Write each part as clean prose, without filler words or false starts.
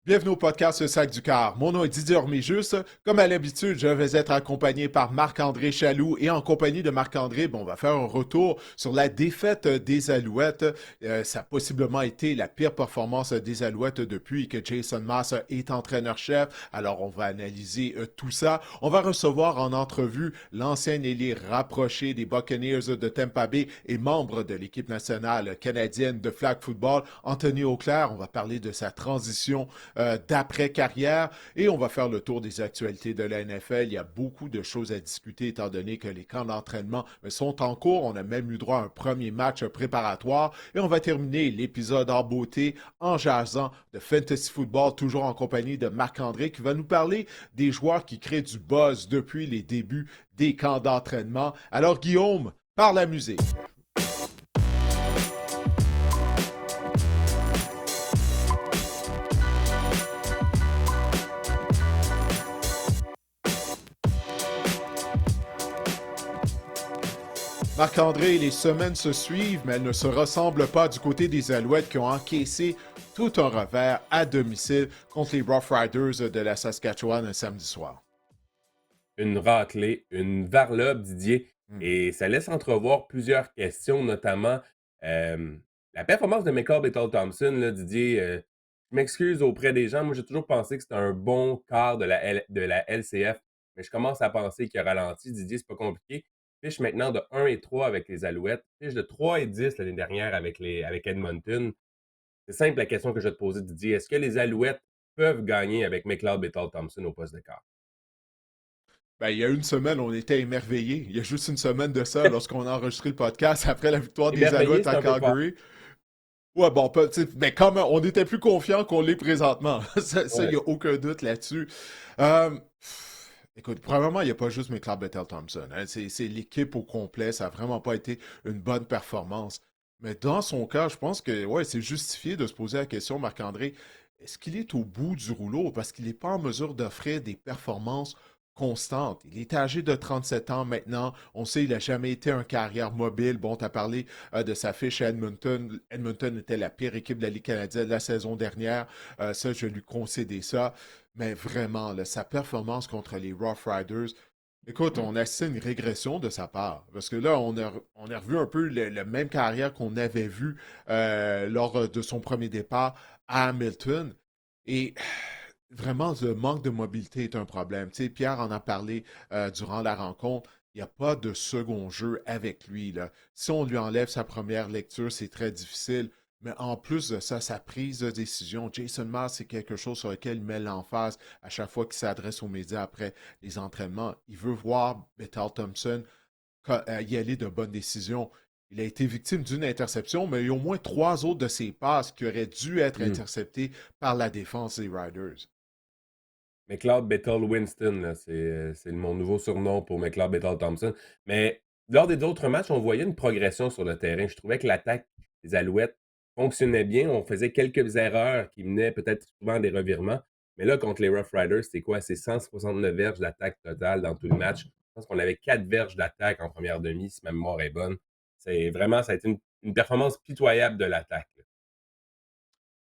Bienvenue au podcast Le Sac du Car. Mon nom est Didier Orméjus. Comme à l'habitude, je vais être accompagné par Marc-André Chaloux et en compagnie de Marc-André, on va faire un retour sur la défaite des Alouettes. Ça a possiblement été la pire performance des Alouettes depuis que Jason Maas est entraîneur-chef. Alors, on va analyser tout ça. On va recevoir en entrevue l'ancien ailier rapproché des Buccaneers de Tampa Bay et membre de l'équipe nationale canadienne de flag football, Anthony Auclair. On va parler de sa transition d'après-carrière et on va faire le tour des actualités de la NFL. Il y a beaucoup de choses à discuter étant donné que les camps d'entraînement sont en cours. On a même eu droit à un premier match préparatoire et on va terminer l'épisode en beauté en jasant de Fantasy Football, toujours en compagnie de Marc-André qui va nous parler des joueurs qui créent du buzz depuis les débuts des camps d'entraînement. Alors Guillaume, par la musique. Marc-André, les semaines se suivent, mais elles ne se ressemblent pas du côté des Alouettes qui ont encaissé tout un revers à domicile contre les Rough Riders de la Saskatchewan un samedi soir. Une raclée, une varlope, Didier, Hmm. et ça laisse entrevoir plusieurs questions, notamment la performance de McCall Thompson, là, Didier. Je m'excuse auprès des gens, moi j'ai toujours pensé que c'était un bon quart de la LCF, mais je commence à penser qu'il a ralenti. Didier, c'est pas compliqué. Fiche maintenant de 1-3 avec les Alouettes, fiche de 3-10 l'année dernière avec Edmonton. C'est simple la question que je vais te poser, Didier. Est-ce que les Alouettes peuvent gagner avec McLeod Bethel Thompson au poste de quart? Ben, il y a une semaine, on était émerveillés. Il y a juste une semaine de ça, lorsqu'on a enregistré le podcast après la victoire des Émerveillé, Alouettes c'est à un peu fort. Calgary. Ouais, bon, mais quand même, on était plus confiants qu'on l'est présentement. Ça, il n'y Ouais. a aucun doute là-dessus. Euh, Écoute, premièrement, il n'y a pas juste McLeod Bethel Thompson. Hein. C'est l'équipe au complet. Ça n'a vraiment pas été une bonne performance. Mais dans son cas, je pense que ouais, c'est justifié de se poser la question, Marc-André, est-ce qu'il est au bout du rouleau? Parce qu'il n'est pas en mesure d'offrir des performances constantes. Il est âgé de 37 ans maintenant. On sait qu'il n'a jamais été un carrière mobile. Bon, tu as parlé de sa fiche à Edmonton. Edmonton était la pire équipe de la Ligue canadienne la saison dernière. Ça, je lui concédais ça. Mais vraiment, là, sa performance contre les Rough Riders, écoute, on assiste à une régression de sa part. Parce que là, on a revu un peu le même carrière qu'on avait vu lors de son premier départ à Hamilton. Et vraiment, le manque de mobilité est un problème. Tu sais, Pierre en a parlé durant la rencontre. Il n'y a pas de second jeu avec lui, là. Si on lui enlève sa première lecture, c'est très difficile. Mais en plus de ça, sa prise de décision, Jason Mars, c'est quelque chose sur lequel il met l'emphase à chaque fois qu'il s'adresse aux médias après les entraînements. Il veut voir Bethel Thompson y aller de bonnes décisions. Il a été victime d'une interception, mais il y a au moins trois autres de ses passes qui auraient dû être Mm. interceptées par la défense des Riders. McLeod Bethel Winston, là, c'est mon nouveau surnom pour McLeod Bethel Thompson. Mais lors des autres matchs, on voyait une progression sur le terrain. Je trouvais que l'attaque des Alouettes fonctionnait bien. On faisait quelques erreurs qui menaient peut-être souvent à des revirements. Mais là, contre les Rough Riders, c'est quoi? C'est 169 verges d'attaque totale dans tout le match. Je pense qu'on avait 4 verges d'attaque en première demi, si ma mémoire est bonne. C'est vraiment, ça a été une performance pitoyable de l'attaque.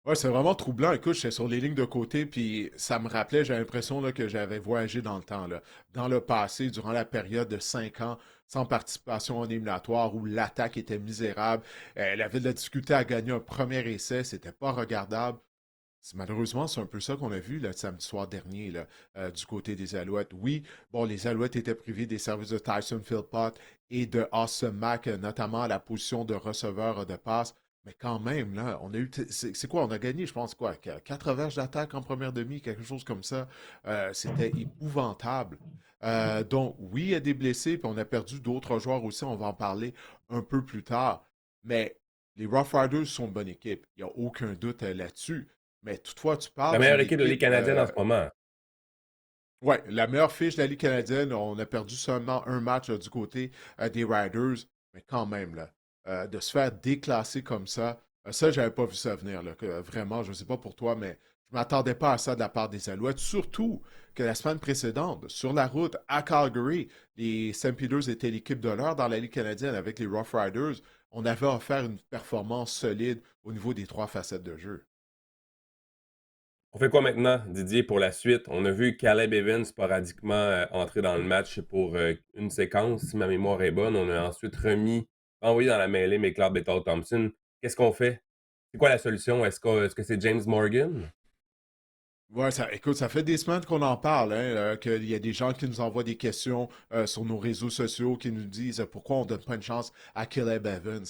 Ouais, c'est vraiment troublant. Écoute, j'étais sur les lignes de côté, puis ça me rappelait, j'ai l'impression là, que j'avais voyagé dans le temps, là. Dans le passé, durant la période de 5 ans, sans participation en éliminatoire, où l'attaque était misérable. Elle avait de la difficulté à gagner un premier essai, c'était pas regardable. Malheureusement, c'est un peu ça qu'on a vu le samedi soir dernier là, du côté des Alouettes. Oui, bon, les Alouettes étaient privés des services de Tyson Philpott et de Austin Mack, notamment à la position de receveur de passe. Mais quand même, là, on a eu. C'est quoi? On a gagné, je pense, quoi? 80 d'attaque en première demi, quelque chose comme ça. C'était épouvantable. Donc, oui, il y a des blessés, puis on a perdu d'autres joueurs aussi. On va en parler un peu plus tard. Mais les Rough Riders sont une bonne équipe. Il n'y a aucun doute là-dessus. Mais toutefois, tu La parles meilleure d'une équipe de la Ligue équipe. canadienne en ce moment. Ouais, la meilleure fiche de la Ligue canadienne. On a perdu seulement un match du côté des Riders. Mais quand même, là, de se faire déclasser comme ça, j'avais pas vu ça venir. Là, vraiment, je ne sais pas pour toi, mais je ne m'attendais pas à ça de la part des Alouettes. Surtout que la semaine précédente, sur la route à Calgary, les St. Peters étaient l'équipe d'honneur dans la Ligue canadienne avec les Rough Riders. On avait offert une performance solide au niveau des trois facettes de jeu. On fait quoi maintenant, Didier, pour la suite? On a vu Caleb Evans sporadiquement entrer dans le match pour une séquence, si ma mémoire est bonne. On a ensuite envoyé dans la mêlée McLeod Bethel Thompson. Qu'est-ce qu'on fait? C'est quoi la solution? Est-ce que c'est James Morgan? Ouais, écoute, ça fait des semaines qu'on en parle, hein, qu'il y a des gens qui nous envoient des questions sur nos réseaux sociaux qui nous disent pourquoi on donne pas une chance à Caleb Evans.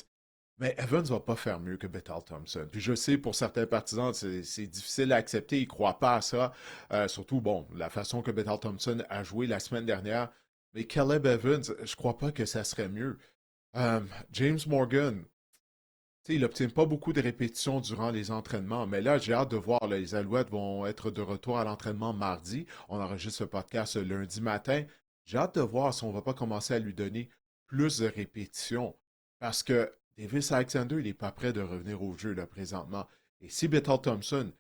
Mais Evans va pas faire mieux que Bethel Thompson. Puis je sais, pour certains partisans, c'est difficile à accepter. Ils croient pas à ça. Surtout, bon, la façon que Bethel Thompson a joué la semaine dernière. Mais Caleb Evans, je crois pas que ça serait mieux. Euh, James Morgan, tu sais, il n'obtient pas beaucoup de répétitions durant les entraînements, mais là, j'ai hâte de voir. Là, les Alouettes vont être de retour à l'entraînement mardi. On enregistre ce podcast lundi matin. J'ai hâte de voir si on ne va pas commencer à lui donner plus de répétitions. Parce que Davis Alexander, il n'est pas prêt de revenir au jeu là, présentement. Et si Bethel Thompson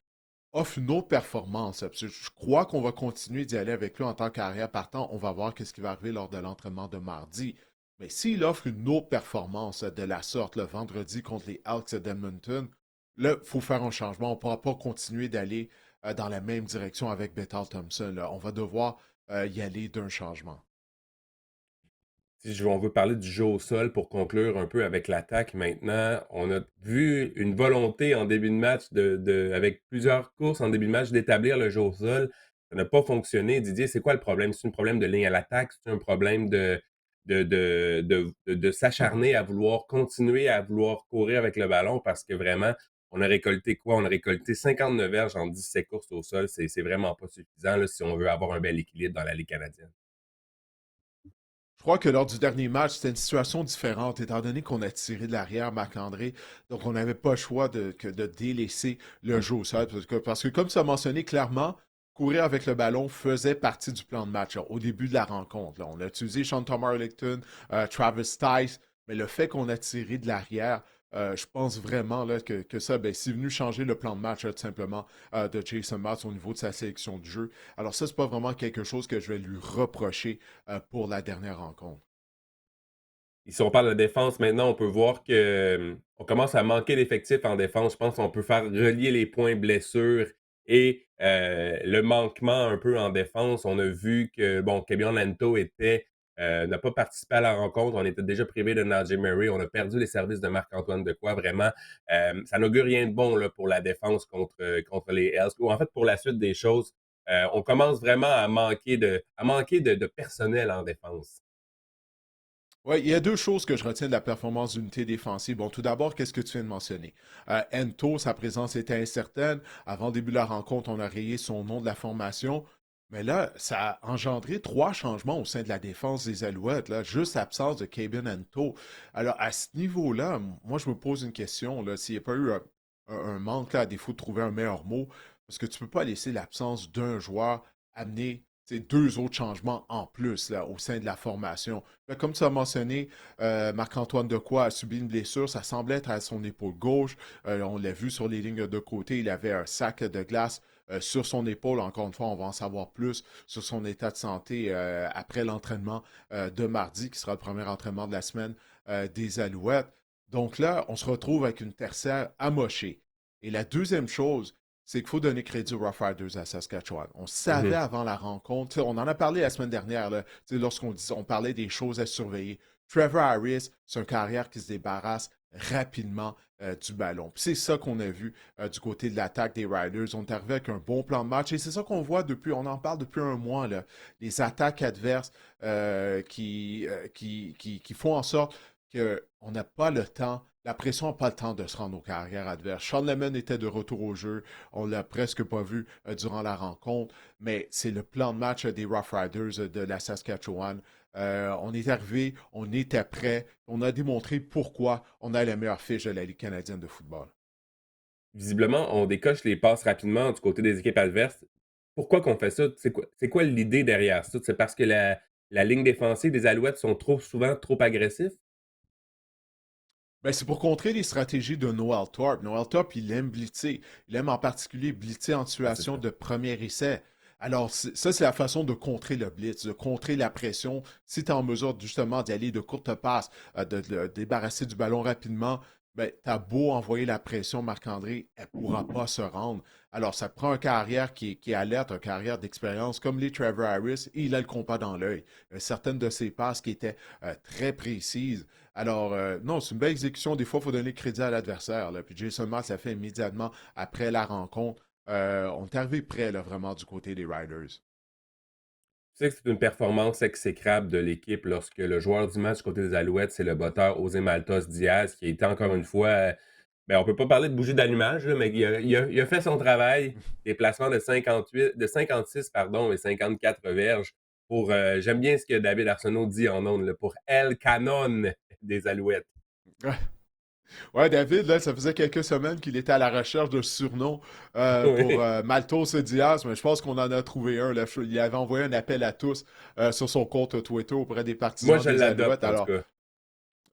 offre une autre performance, parce que je crois qu'on va continuer d'y aller avec lui en tant qu'arrière partant, on va voir ce qui va arriver lors de l'entraînement de mardi. Mais s'il offre une autre performance de la sorte le vendredi contre les Elks d'Edmonton, là, il faut faire un changement. On ne pourra pas continuer d'aller dans la même direction avec Bethel Thompson. Là. On va devoir y aller d'un changement. Si on veut parler du jeu au sol pour conclure un peu avec l'attaque maintenant, on a vu une volonté en début de match avec plusieurs courses en début de match d'établir le jeu au sol. Ça n'a pas fonctionné. Didier, c'est quoi le problème? C'est un problème de ligne à l'attaque? C'est un problème de s'acharner à vouloir continuer à vouloir courir avec le ballon parce que vraiment, on a récolté quoi? On a récolté 59 verges en 17 courses au sol. C'est vraiment pas suffisant là, si on veut avoir un bel équilibre dans la Ligue canadienne. Je crois que lors du dernier match, c'était une situation différente, étant donné qu'on a tiré de l'arrière Marc-André. Donc, on n'avait pas le choix que de délaisser le jeu au sol. Parce que, comme tu as mentionné clairement, courir avec le ballon faisait partie du plan de match là, au début de la rencontre. Là. On a utilisé Sean Thomas Arlington, Travis Tice, mais le fait qu'on a tiré de l'arrière, je pense vraiment là, que ça, ben, c'est venu changer le plan de match tout simplement de Jason Matz au niveau de sa sélection du jeu. Alors ça, c'est pas vraiment quelque chose que je vais lui reprocher pour la dernière rencontre. Et si on parle de défense maintenant, on peut voir que on commence à manquer d'effectifs en défense. Je pense qu'on peut faire relier les points blessures et le manquement un peu en défense. On a vu que bon, Kevion Lento n'a pas participé à la rencontre. On était déjà privé de Najee Murray. On a perdu les services de Marc-Antoine Dequoy. Vraiment, ça n'augure rien de bon là, pour la défense contre les Hells. Ou en fait, pour la suite des choses, on commence vraiment à manquer de personnel en défense. Oui, il y a deux choses que je retiens de la performance d'unité défensive. Bon, tout d'abord, qu'est-ce que tu viens de mentionner? Ento, sa présence était incertaine. Avant le début de la rencontre, on a rayé son nom de la formation. Mais là, ça a engendré trois changements au sein de la défense des Alouettes. Là, juste l'absence de Kevin Ento. Alors, à ce niveau-là, moi, je me pose une question. Là, s'il n'y a pas eu un manque, là, à défaut de trouver un meilleur mot, parce que tu ne peux pas laisser l'absence d'un joueur amener deux autres changements en plus là, au sein de la formation. Là, comme tu as mentionné, Marc-Antoine Dequoy a subi une blessure. Ça semblait être à son épaule gauche. On l'a vu sur les lignes de côté. Il avait un sac de glace sur son épaule. Encore une fois, on va en savoir plus sur son état de santé après l'entraînement de mardi, qui sera le premier entraînement de la semaine des Alouettes. Donc là, on se retrouve avec une tertiaire amochée. Et la deuxième chose, c'est qu'il faut donner crédit aux Rough Riders à Saskatchewan. On savait Mhm. avant la rencontre, on en a parlé la semaine dernière, là, lorsqu'on parlait des choses à surveiller. Trevor Harris, c'est un carrière qui se débarrasse rapidement du ballon. C'est ça qu'on a vu du côté de l'attaque des Riders. On est arrivé avec un bon plan de match et c'est ça qu'on voit depuis, on en parle depuis un mois, là. Les attaques adverses qui font en sorte qu'on n'a pas le temps, la pression n'a pas le temps de se rendre aux carrières adverses. Sean Lemon était de retour au jeu. On ne l'a presque pas vu durant la rencontre, mais c'est le plan de match des Rough Riders de la Saskatchewan. On est arrivé, on était prêt, on a démontré pourquoi on a la meilleure fiche de la Ligue canadienne de football. Visiblement, on décoche les passes rapidement du côté des équipes adverses. Pourquoi qu'on fait ça? C'est quoi l'idée derrière ça? C'est parce que la ligne défensive des Alouettes sont trop souvent trop agressifs? Ben, c'est pour contrer les stratégies de Noel Thorpe. Noel Thorpe, il aime blitzer. Il aime en particulier blitzer en Ah, c'est situation ça. de premier essai. Alors, ça, c'est la façon de contrer le blitz, de contrer la pression. Si tu es en mesure justement d'y aller de courtes passes, de le débarrasser du ballon rapidement, ben, t'as beau envoyer la pression, Marc-André, elle ne pourra pas se rendre. Alors, ça prend un carrière qui est alerte, un carrière d'expérience, comme les Trevor Harris, et il a le compas dans l'œil. Certaines de ses passes qui étaient très précises. Alors, non, c'est une belle exécution. Des fois, il faut donner crédit à l'adversaire. Puis Jason Moss l'a fait immédiatement après la rencontre. On est arrivé près, là, vraiment, du côté des Riders. Tu sais que c'est une performance exécrable de l'équipe lorsque le joueur du match côté des Alouettes, c'est le botteur José Maltos Diaz, qui a été encore une fois. Ben, on peut pas parler de bougie d'allumage, là, mais il a fait son travail. Déplacement de 58, de 56 pardon, et 54 verges. J'aime bien ce que David Arsenault dit en ondes, là, pour El Canon des Alouettes. Ouais, David, là, ça faisait quelques semaines qu'il était à la recherche de surnom pour Oui. Maltos Diaz, mais je pense qu'on en a trouvé un. Là. Il avait envoyé un appel à tous sur son compte Twitter auprès des Moi, partisans je des l'adopte, Alouettes. en tout Alors, cas.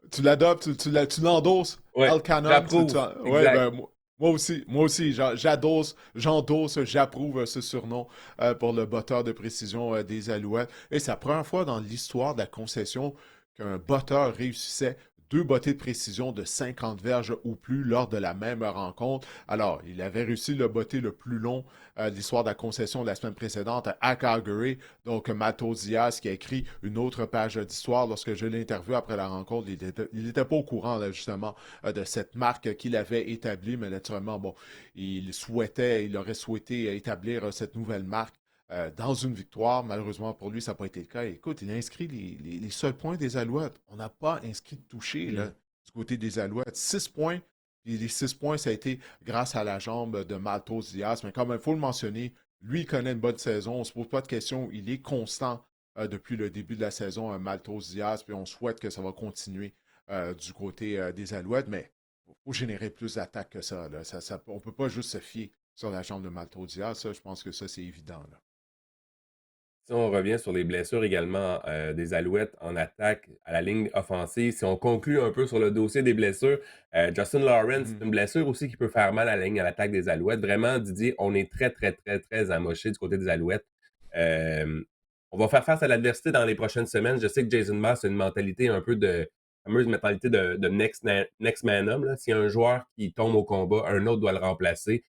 tu l'adoptes, tu l'endosses, Oui, Al Cannon. j'approuve. Ouais, Exact. ben, moi aussi, j'approuve ce surnom pour le botteur de précision des Alouettes. Et c'est la première fois dans l'histoire de la concession qu'un botteur réussissait deux bottées de précision de 50 verges ou plus lors de la même rencontre. Alors, il avait réussi le botté le plus long de l'histoire de la concession de la semaine précédente à Calgary. Donc, Mato Diaz qui a écrit une autre page d'histoire lorsque je l'ai interviewé après la rencontre. Il n'était pas au courant, là, justement, de cette marque qu'il avait établie, mais naturellement, bon, il aurait souhaité établir cette nouvelle marque dans une victoire. Malheureusement pour lui, ça n'a pas été le cas. Écoute, il a inscrit les seuls points des Alouettes. On n'a pas inscrit de toucher là, Mm. du côté des Alouettes. 6 points. Et les 6 points, ça a été grâce à la jambe de Matos Diaz. Mais quand même, il faut le mentionner, lui, il connaît une bonne saison. On ne se pose pas de questions. Il est constant depuis le début de la saison, Matos Diaz. Puis on souhaite que ça va continuer du côté des Alouettes. Mais il faut générer plus d'attaques que ça, là. On ne peut pas juste se fier sur la jambe de Matos Diaz. Ça, je pense que ça, c'est évident. Là. Si on revient sur les blessures également des Alouettes en attaque à la ligne offensive, si on conclut un peu sur le dossier des blessures, Justin Lawrence, c'est Mhm. une blessure aussi qui peut faire mal à la ligne à l'attaque des Alouettes. Vraiment, Didier, on est très, très, très, très amoché du côté des Alouettes. Euh, on va faire face à l'adversité dans les prochaines semaines. Je sais que Jason Moss a une mentalité un peu de fameuse mentalité de next man up. Là. S'il y a un joueur qui tombe au combat, un autre doit le remplacer.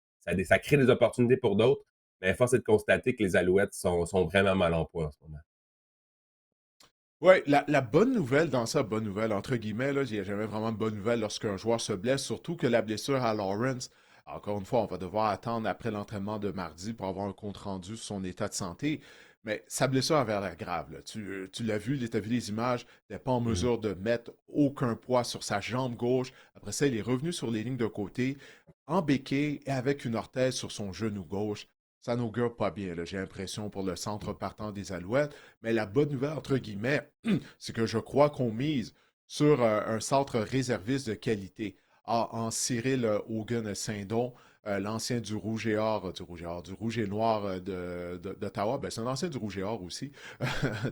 Ça crée des opportunités pour d'autres. Mais force est de constater que les Alouettes sont vraiment mal en point en ce moment. Oui, la bonne nouvelle dans ça, bonne nouvelle, entre guillemets, là, il n'y a jamais vraiment de bonne nouvelle lorsqu'un joueur se blesse, surtout que la blessure à Lawrence, encore une fois, on va devoir attendre après l'entraînement de mardi pour avoir un compte-rendu sur son état de santé. Mais sa blessure avait l'air grave. Là. Tu l'as vu, tu as vu les images, il n'était pas en Mhm. mesure de mettre aucun poids sur sa jambe gauche. Après ça, il est revenu sur les lignes de côté, en béquille et avec une orthèse sur son genou gauche. Ça n'augure pas bien, là, j'ai l'impression, pour le centre partant des Alouettes. Mais la bonne nouvelle, entre guillemets, c'est que je crois qu'on mise sur un centre réserviste de qualité. En Cyril Hogan Saint-Don, l'ancien du Rouge et Or, du Rouge et Noir d'Ottawa, ben, c'est un ancien du Rouge et Or aussi,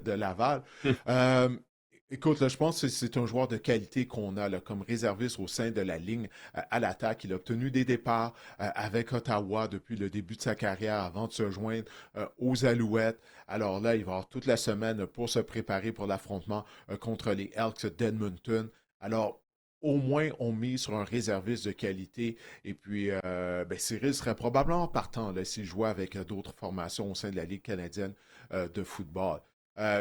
de Laval. Euh, Écoute, là, je pense que c'est un joueur de qualité qu'on a là, comme réserviste au sein de la ligne à l'attaque. Il a obtenu des départs avec Ottawa depuis le début de sa carrière avant de se joindre aux Alouettes. Alors là, il va avoir toute la semaine pour se préparer pour l'affrontement contre les Elks d'Edmonton. Alors, au moins, on mise sur un réserviste de qualité. Et puis, ben, Cyril serait probablement partant là, s'il jouait avec d'autres formations au sein de la Ligue canadienne de football.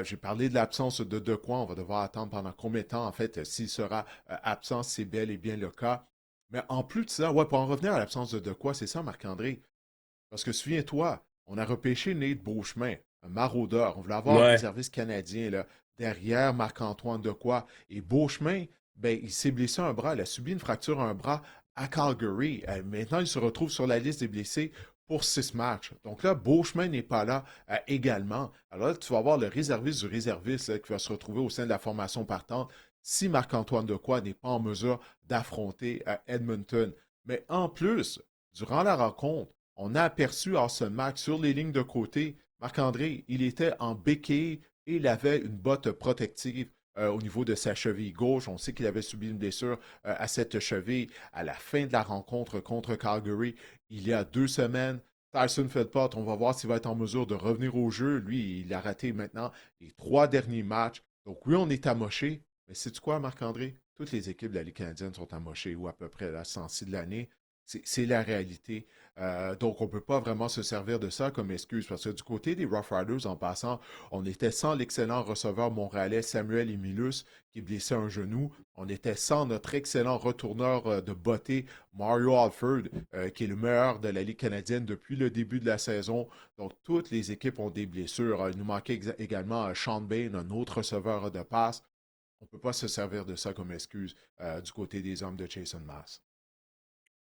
J'ai parlé de l'absence de quoi. On va devoir attendre pendant combien de temps, en fait, s'il sera absent, c'est bel et bien le cas. Mais en plus de ça, ouais, pour en revenir à l'absence de quoi, c'est ça, Marc-André. Parce que souviens-toi, on a repêché Nate Beauchemin, un maraudeur. On voulait avoir un Ouais. réserviste canadien là, derrière Marc-Antoine Dequoy. Et Beauchemin, ben, il s'est blessé un bras. Il a subi une fracture à un bras à Calgary. Maintenant, il se retrouve sur la liste des blessés pour 6 matchs. Donc là, Beauchemin n'est pas là également. Alors là, tu vas avoir le réserviste du réserviste là, qui va se retrouver au sein de la formation partante si Marc-Antoine Dequoy n'est pas en mesure d'affronter Edmonton. Mais en plus, durant la rencontre, on a aperçu Austin Mack sur les lignes de côté. Marc-André, il était en béquille et il avait une botte protective au niveau de sa cheville gauche. On sait qu'il avait subi une blessure à cette cheville à la fin de la rencontre contre Calgary il y a 2 semaines. Tyson Philpott, on va voir s'il va être en mesure de revenir au jeu. Lui, il a raté maintenant les 3 derniers matchs. Donc oui, on est amoché, Mais sais-tu quoi, Marc-André? Toutes les équipes de la Ligue canadienne sont amochées ou à peu près à ce temps-ci de l'année. C'est la réalité. Donc, on ne peut pas vraiment se servir de ça comme excuse parce que du côté des Rough Riders, en passant, on était sans l'excellent receveur montréalais Samuel Emilus qui blessait un genou. On était sans notre excellent retourneur de beauté Mario Alford qui est le meilleur de la Ligue canadienne depuis le début de la saison. Donc, toutes les équipes ont des blessures. Il nous manquait également Sean Bain, un autre receveur de passe. On ne peut pas se servir de ça comme excuse du côté des hommes de Jason Mass.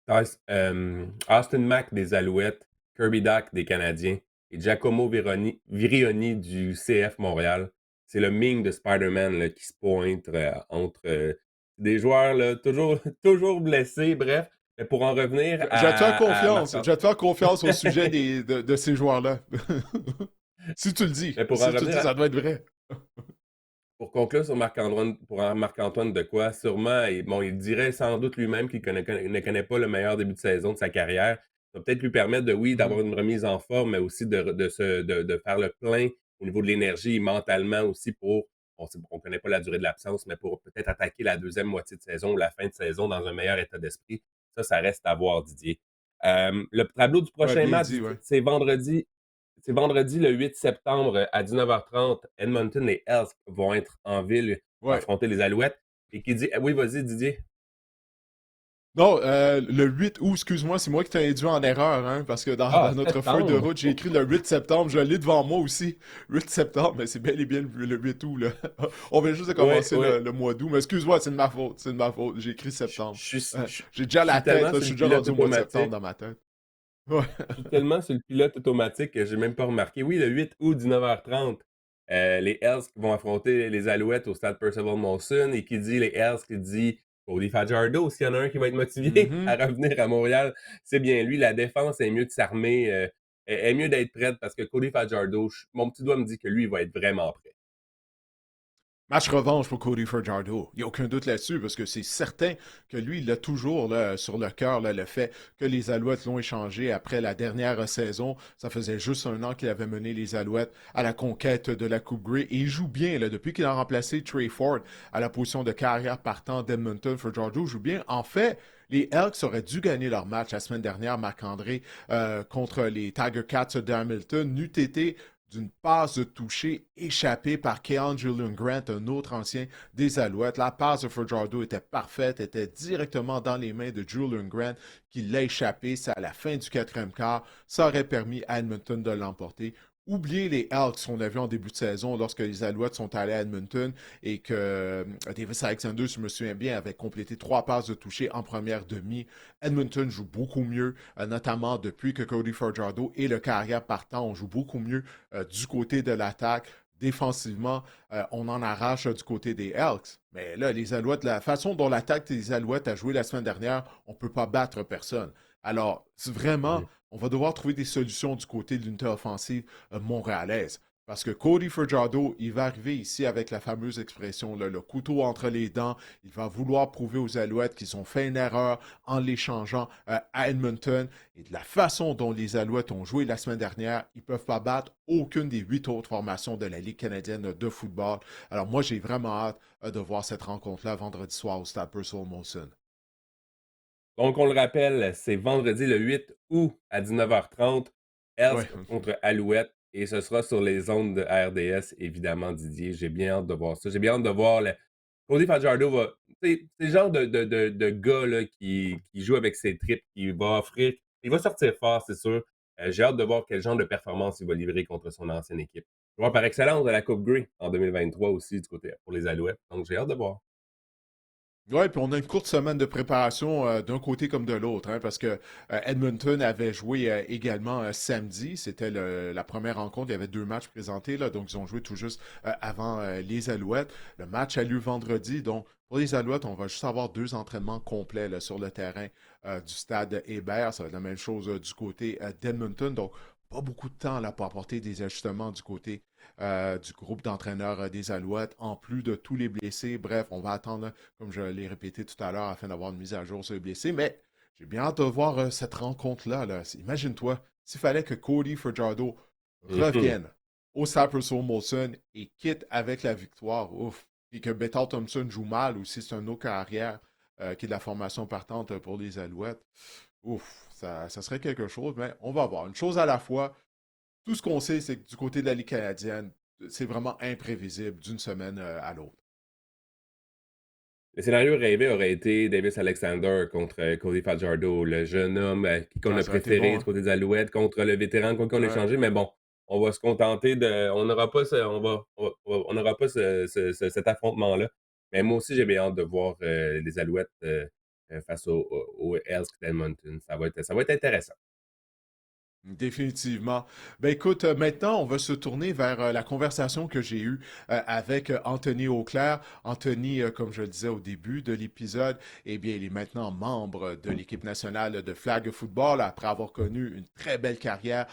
Austin Mack des Alouettes, Kirby Dack des Canadiens et Giacomo Virioni du CF Montréal. C'est le Ming de Spider-Man là, qui se pointe entre des joueurs là, toujours, toujours blessés. Bref, mais pour en revenir Je vais te faire à confiance. Marc-Antoine. Je vais te faire confiance au sujet de ces joueurs-là. Si tu le dis. Mais pour en Si tu le revenir dis, ça doit être vrai. pour conclure sur Marc-Antoine de quoi, sûrement, bon, il dirait sans doute lui-même qu'il ne connaît pas le meilleur début de saison de sa carrière. Ça va peut-être lui permettre de, oui, Mhm. d'avoir une remise en forme, mais aussi de faire le plein au niveau de l'énergie, mentalement aussi pour, on ne connaît pas la durée de l'absence, mais pour peut-être attaquer la deuxième moitié de saison ou la fin de saison dans un meilleur état d'esprit. Ça reste à voir, Didier. Le tableau du Ouais, prochain bien match, dit, ouais. c'est vendredi le 8 septembre à 19h30. Edmonton et Elsk vont être en ville pour Ouais. affronter les Alouettes. Et qui dit. Oui, vas-y, Didier. Non, le 8 août, excuse-moi, c'est moi qui t'ai induit en erreur, hein, parce que dans Ah, notre feuille de septembre. route, j'ai écrit le 8 septembre, je l'ai devant moi aussi. 8 septembre, mais c'est bel et bien le 8 août, là. On vient juste de Oui, commencer oui. le mois d'août, mais excuse-moi, c'est de ma faute, c'est de ma faute, j'ai écrit septembre. J'ai déjà Je la suis tête, tellement là, je sur suis le déjà pilote rendu au mois de septembre automatique. dans ma tête. Ouais. Je suis tellement sur le pilote automatique que j'ai même pas remarqué. Oui, le 8 août, 19h30, les Elks vont affronter les Alouettes au stade Percival Molson. Et qui dit les Elks, qui dit Cody Fajardo. S'il y en a un qui va être motivé à Mhm. revenir à Montréal, c'est bien lui. La défense est mieux de s'armer, est mieux d'être prête parce que Cody Fajardo, mon petit doigt me dit que lui, il va être vraiment prêt. Match revanche pour Cody Fajardo. Il n'y a aucun doute là-dessus, parce que c'est certain que lui, il a toujours là, sur le cœur là, le fait que les Alouettes l'ont échangé après la dernière saison. Ça faisait juste un an qu'il avait mené les Alouettes à la conquête de la Coupe Grey. Et il joue bien là, depuis qu'il a remplacé Trey Ford à la position de carrière partant d'Edmonton. Fajardo joue bien. En fait, les Elks auraient dû gagner leur match la semaine dernière, Marc-André, contre les Tiger Cats d'Hamilton. N'eût été d'une passe de toucher échappée par Keon Julian Grant, un autre ancien des Alouettes. La passe de Fajardo était parfaite, était directement dans les mains de Julian Grant qui l'a échappé. C'est à la fin du quatrième quart. Ça aurait permis à Edmonton de l'emporter. Oubliez les Elks qu'on a vu en début de saison lorsque les Alouettes sont allés à Edmonton et que Davis Alexander, si je me souviens bien, avait complété 3 passes de toucher en première demi. Edmonton joue beaucoup mieux, notamment depuis que Cody Fajardo et le carrière partant, on joue beaucoup mieux du côté de l'attaque. Défensivement, on en arrache du côté des Elks. Mais là, les Alouettes, la façon dont l'attaque des Alouettes a joué la semaine dernière, on ne peut pas battre personne. Alors, vraiment, Mhm. on va devoir trouver des solutions du côté de l'unité offensive montréalaise. Parce que Cody Fajardo, il va arriver ici avec la fameuse expression, là, le couteau entre les dents. Il va vouloir prouver aux Alouettes qu'ils ont fait une erreur en l'échangeant à Edmonton. Et de la façon dont les Alouettes ont joué la semaine dernière, ils ne peuvent pas battre aucune des 8 autres formations de la Ligue canadienne de football. Alors moi, j'ai vraiment hâte de voir cette rencontre-là vendredi soir au Stade Percival Molson. Donc, on le rappelle, c'est vendredi le 8 août à 19h30, Ouais. Elsk contre Alouette, et ce sera sur les ondes de RDS, évidemment, Didier. J'ai bien hâte de voir ça. J'ai bien hâte de voir le. Cody Fajardo va. C'est le genre de gars là, qui joue avec ses tripes, qui va offrir. Il va sortir fort, c'est sûr. J'ai hâte de voir quel genre de performance il va livrer contre son ancienne équipe. Joueur par excellence de la Coupe Grey en 2023 aussi du côté pour les Alouettes. Donc, j'ai hâte de voir. Oui, puis on a une courte semaine de préparation d'un côté comme de l'autre, hein, parce que Edmonton avait joué également samedi. C'était la première rencontre. Il y avait 2 matchs présentés, là, donc ils ont joué tout juste avant les Alouettes. Le match a lieu vendredi, donc pour les Alouettes, on va juste avoir 2 entraînements complets là, sur le terrain du stade Hébert. Ça va être la même chose du côté d'Edmonton, donc pas beaucoup de temps là, pour apporter des ajustements du côté du groupe d'entraîneurs des Alouettes, en plus de tous les blessés. Bref, on va attendre, comme je l'ai répété tout à l'heure, afin d'avoir une mise à jour sur les blessés. Mais j'ai bien hâte de voir cette rencontre-là. Là. Imagine-toi, s'il fallait que Cody Fajardo Mhm. revienne au Cypress Molson et quitte avec la victoire, ouf, Et que Bethel Thompson joue mal aussi, c'est un autre carrière qui est de la formation partante pour les Alouettes. Ouf, ça serait quelque chose, mais on va voir. Une chose à la fois. Tout ce qu'on sait, c'est que du côté de la Ligue canadienne, c'est vraiment imprévisible d'une semaine à l'autre. Le scénario rêvé aurait été Davis Alexander contre Cody Fajardo, le jeune homme qu'on Ah, a ça aurait été préféré bon, du hein? côté des Alouettes contre le vétéran qu'on a Ouais. échangé, mais bon, on va se contenter de. On n'aura pas, on n'aura pas cet affrontement-là. Mais moi aussi, j'ai bien hâte de voir les Alouettes face aux Hells d'Edmonton. Ça va être intéressant. Définitivement. Ben écoute, maintenant, on va se tourner vers la conversation que j'ai eue avec Anthony Auclair. Anthony, comme je le disais au début de l'épisode, eh bien, il est maintenant membre de l'équipe nationale de flag football après avoir connu une très belle carrière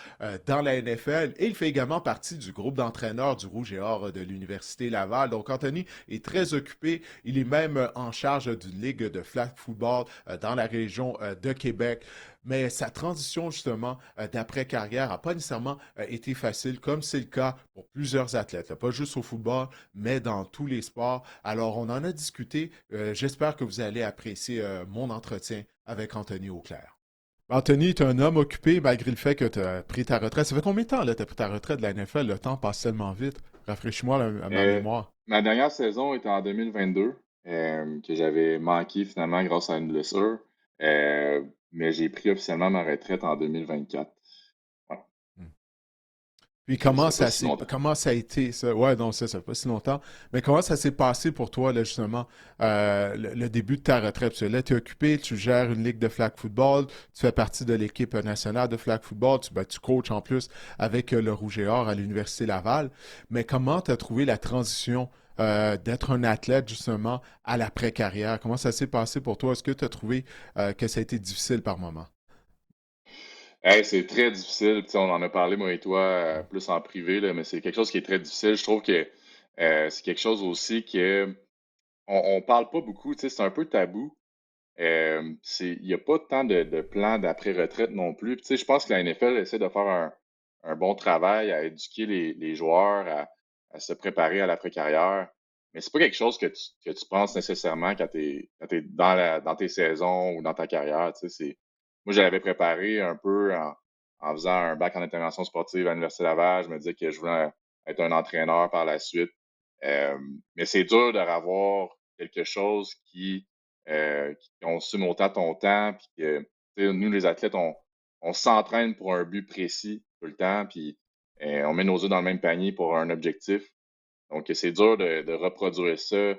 dans la NFL. Et il fait également partie du groupe d'entraîneurs du Rouge et Or de l'Université Laval. Donc, Anthony est très occupé. Il est même en charge d'une ligue de flag football dans la région de Québec. Mais sa transition, justement, d'après-carrière n'a pas nécessairement été facile, comme c'est le cas pour plusieurs athlètes, là, pas juste au football, mais dans tous les sports. Alors, on en a discuté. J'espère que vous allez apprécier mon entretien avec Anthony Auclair. Anthony, tu es un homme occupé malgré le fait que tu as pris ta retraite. Ça fait combien de temps, là, tu as pris ta retraite de la NFL? Le temps passe tellement vite. Rafraîchis-moi ma Euh, mémoire. Ma dernière saison était en 2022, que j'avais manqué finalement grâce à une blessure. Euh, mais j'ai pris officiellement ma retraite en 2024. Voilà. Puis Ça fait pas si longtemps. comment ça a été ça? Ouais, non, ça fait pas si longtemps. Mais comment ça s'est passé pour toi, là, justement, le début de ta retraite? Parce que là, tu es occupé, tu gères une ligue de flag football, tu fais partie de l'équipe nationale de flag football, tu coaches en plus avec le Rouge et Or à l'Université Laval. Mais comment tu as trouvé la transition d'être un athlète, justement, à l'après-carrière? Comment ça s'est passé pour toi? Est-ce que tu as trouvé que ça a été difficile par moment? Hey, c'est très difficile. Tu sais, on en a parlé, moi et toi, plus en privé, là, mais c'est quelque chose qui est très difficile. Je trouve que c'est quelque chose aussi que on parle pas beaucoup. Tu sais, c'est un peu tabou. Il n'y a pas tant de plans d'après-retraite non plus. Puis, tu sais, je pense que la NFL essaie de faire un bon travail à éduquer les joueurs, à se préparer à l'après-carrière. Mais c'est pas quelque chose que tu penses nécessairement quand t'es dans tes saisons ou dans ta carrière. Tu sais, moi, je l'avais préparé un peu en faisant un bac en intervention sportive à l'Université Laval. Je me disais que je voulais être un entraîneur par la suite. Euh, mais c'est dur de revoir quelque chose qui consume autant ton temps, puis que tu sais, nous, les athlètes, on s'entraîne pour un but précis tout le temps, puis on met nos œufs dans le même panier pour un objectif. Donc, c'est dur de reproduire ça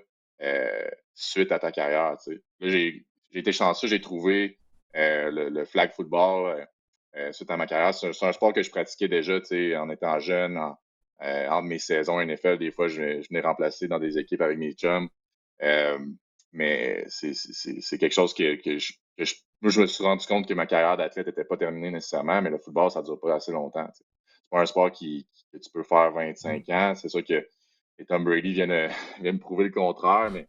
suite à ta carrière. Tu sais. Là, j'ai été chanceux, j'ai trouvé le flag football suite à ma carrière. C'est un sport que je pratiquais déjà tu sais, en étant jeune, entre mes saisons NFL. Des fois, je venais remplacer dans des équipes avec mes chums. Euh, mais c'est quelque chose moi, je me suis rendu compte que ma carrière d'athlète n'était pas terminée nécessairement, mais le football, ça ne dure pas assez longtemps. Tu sais. C'est pas un sport que tu peux faire 25 ans. C'est sûr que et Tom Brady vient me prouver le contraire, mais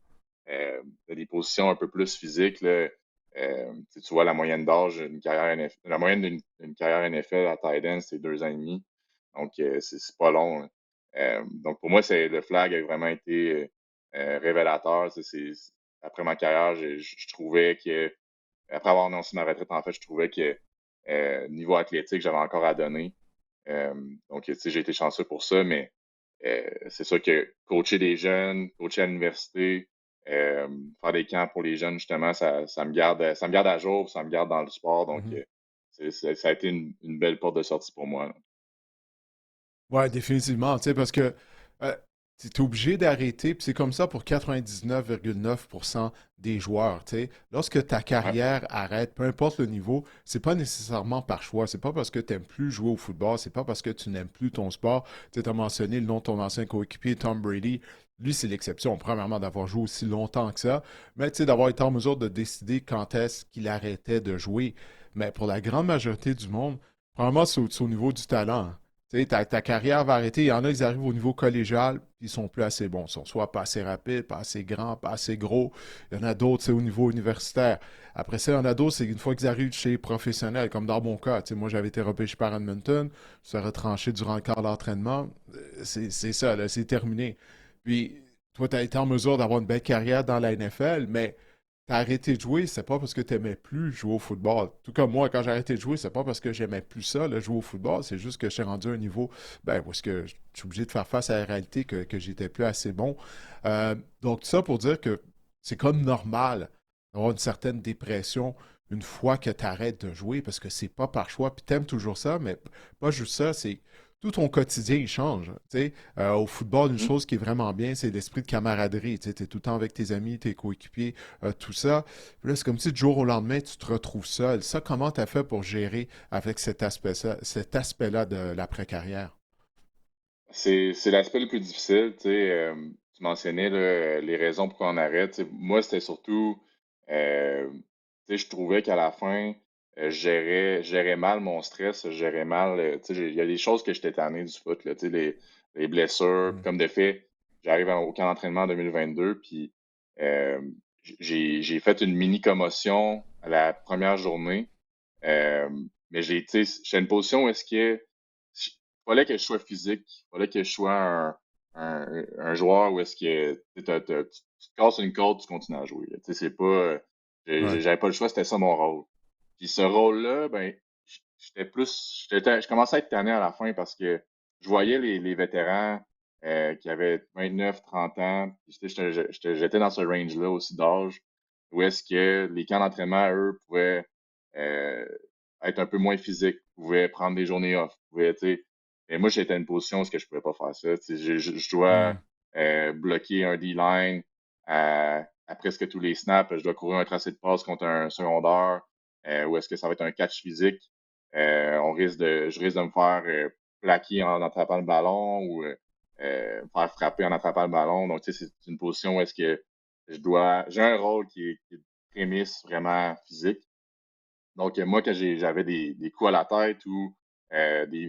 il y a des positions un peu plus physiques. Là, tu vois, la moyenne d'âge d'une carrière NFL, la moyenne d'une carrière NFL à tight end, c'est 2 ans et demi. Donc, c'est pas long. Là. Donc, pour moi, le flag a vraiment été révélateur. Après ma carrière, je trouvais que, après avoir annoncé ma retraite, en fait, je trouvais que niveau athlétique, j'avais encore à donner. Euh, donc, tu sais, j'ai été chanceux pour ça, mais c'est sûr que coacher des jeunes, coacher à l'université, euh, faire des camps pour les jeunes, justement, ça me garde à jour, ça me garde dans le sport. Donc, Mhm. ça a été une belle porte de sortie pour moi. Là. Ouais, définitivement, tu sais, parce que tu es obligé d'arrêter, puis c'est comme ça pour 99,9% des joueurs, tu sais. Lorsque ta Ouais, carrière arrête, peu importe le niveau, c'est pas nécessairement par choix, c'est pas parce que tu n'aimes plus jouer au football, c'est pas parce que tu n'aimes plus ton sport. Tu as mentionné le nom de ton ancien coéquipier, Tom Brady. Lui, c'est l'exception, premièrement, d'avoir joué aussi longtemps que ça, mais tu sais, d'avoir été en mesure de décider quand est-ce qu'il arrêtait de jouer. Mais pour la grande majorité du monde, probablement, c'est au niveau du talent, hein. Tu sais, ta carrière va arrêter. Il y en a, ils arrivent au niveau collégial, puis ils sont plus assez bons. Ils sont soit pas assez rapides, pas assez grands, pas assez gros. Il y en a d'autres, c'est au niveau universitaire. Après ça, il y en a d'autres, c'est une fois qu'ils arrivent chez les professionnels, comme dans mon cas. Tu sais, moi, j'avais été repêché par Edmonton, je suis retranché durant le quart d'entraînement. C'est ça, là, c'est terminé. Puis, toi, tu as été en mesure d'avoir une belle carrière dans la NFL, mais tu as arrêté de jouer, c'est pas parce que tu n'aimais plus jouer au football. Tout comme moi, quand j'ai arrêté de jouer, c'est pas parce que j'aimais plus ça, là, jouer au football, c'est juste que je suis rendu à un niveau où est-ce que je suis obligé de faire face à la réalité que j'étais plus assez bon. Donc, tout ça pour dire que c'est comme normal d'avoir une certaine dépression une fois que tu arrêtes de jouer parce que c'est pas par choix. Puis t'aimes toujours ça, mais pas juste ça, c'est tout ton quotidien, il change. Tu sais. Au football, une Mhm. chose qui est vraiment bien, c'est l'esprit de camaraderie. Tu es tout le temps avec tes amis, tes coéquipiers, tout ça. Puis là, c'est comme si du jour au lendemain, tu te retrouves seul. Ça, comment tu as fait pour gérer avec cet aspect-là de l'après-carrière? C'est l'aspect le plus difficile, tu sais. Tu mentionnais là, les raisons pourquoi on arrête. Tu sais, moi, c'était surtout, tu sais, je trouvais qu'à la fin, je gérais mal mon stress, je gérais mal, tu sais, il y a des choses que j'étais tanné du foot, là, tu sais, les blessures. Puis Mm. comme de fait, j'arrive au camp d'entraînement en 2022, puis euh, j'ai fait une mini commotion à la première journée. Euh, mais tu sais, j'ai une position où est-ce que fallait que je sois physique, fallait que je sois un joueur où est-ce que tu te casses une corde, tu continues à jouer, là. Tu sais, c'est pas, Ouais. j'avais pas le choix, c'était ça mon rôle. Puis ce rôle-là, ben, je commençais à être tanné à la fin parce que je voyais les vétérans qui avaient 29, 30 ans, puis j'étais dans ce range-là aussi d'âge, où est-ce que les camps d'entraînement, eux, pouvaient euh, être un peu moins physiques, pouvaient prendre des journées off, pouvaient, tu sais. Et moi, j'étais à une position où je pouvais pas faire ça. Tu sais, je dois Mm. bloquer un D-line à presque tous les snaps. Je dois courir un tracé de passe contre un secondaire ou est-ce que ça va être un catch physique? Je risque de me faire plaquer en attrapant le ballon ou me faire frapper en attrapant le ballon. Donc, tu sais, c'est une position où est-ce que j'ai un rôle qui est prémisse vraiment physique. Donc, moi, quand j'avais des coups à la tête ou des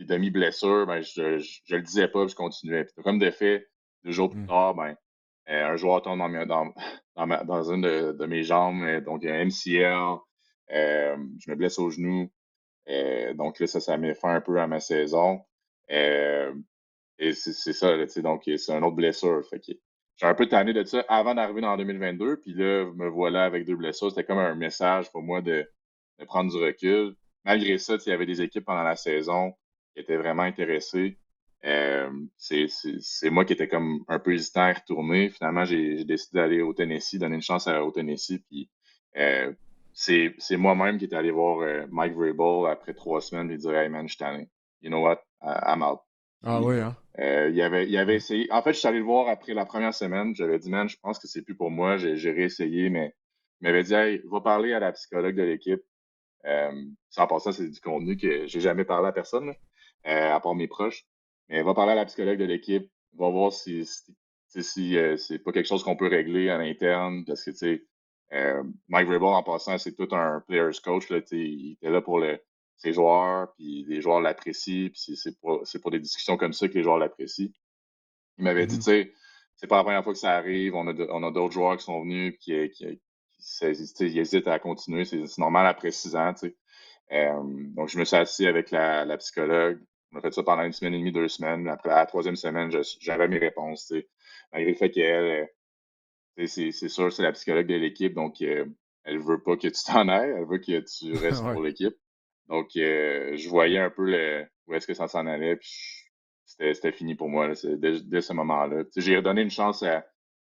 demi-blessures, ben, je le disais pas, puis je continuais. Puis, comme de fait, 2 jours plus Mm. tard, ben, un joueur tombe dans une de mes jambes, donc un MCL, je me blesse au genou. Donc là, ça met fin un peu à ma saison. Euh, et c'est ça, là, tu sais, donc c'est une autre blessure. Fait que j'ai un peu tanné de ça avant d'arriver dans 2022, puis là, me voilà avec 2 blessures. C'était comme un message pour moi de prendre du recul. Malgré ça, tu sais, il y avait des équipes pendant la saison qui étaient vraiment intéressées. C'est moi qui étais comme un peu hésitant à y retourner. Finalement, j'ai décidé d'aller au Tennessee, donner une chance au Tennessee. Puis euh, c'est moi-même qui étais allé voir Mike Vrabel après 3 semaines et dire Hey man, je suis tanné. You know what? I'm out. Ah Puis, oui, hein? il avait Ouais. essayé. En fait, je suis allé le voir après la première semaine. J'avais dit, man, je pense que c'est plus pour moi. J'ai réessayé, mais il m'avait dit, hey, va parler à la psychologue de l'équipe. En passant, c'est du contenu que j'ai jamais parlé à personne, là, à part mes proches. Mais va parler à la psychologue de l'équipe. Va voir si c'est pas quelque chose qu'on peut régler à l'interne. Parce que, tu sais, Mike Vrabel, en passant, c'est tout un player's coach, là, tu sais, il était là pour ses joueurs, puis les joueurs l'apprécient, puis c'est pour des discussions comme ça que les joueurs l'apprécient. Il m'avait dit, tu Mhm. sais, c'est pas la première fois que ça arrive, on a d'autres joueurs qui sont venus, tu sais, ils hésitent à continuer, c'est normal après 6 ans, tu sais. Donc, je me suis assis avec la psychologue. On a fait ça pendant une semaine et demie, 2 semaines. Après, à la troisième semaine, j'avais mes réponses, tu sais. Malgré le fait qu'elle, c'est sûr, c'est la psychologue de l'équipe, donc elle veut pas que tu t'en ailles, elle veut que tu restes Ouais. pour l'équipe. Donc, je voyais un peu où est-ce que ça s'en allait, puis c'était fini pour moi là, dès ce moment-là. Tu sais, j'ai redonné une chance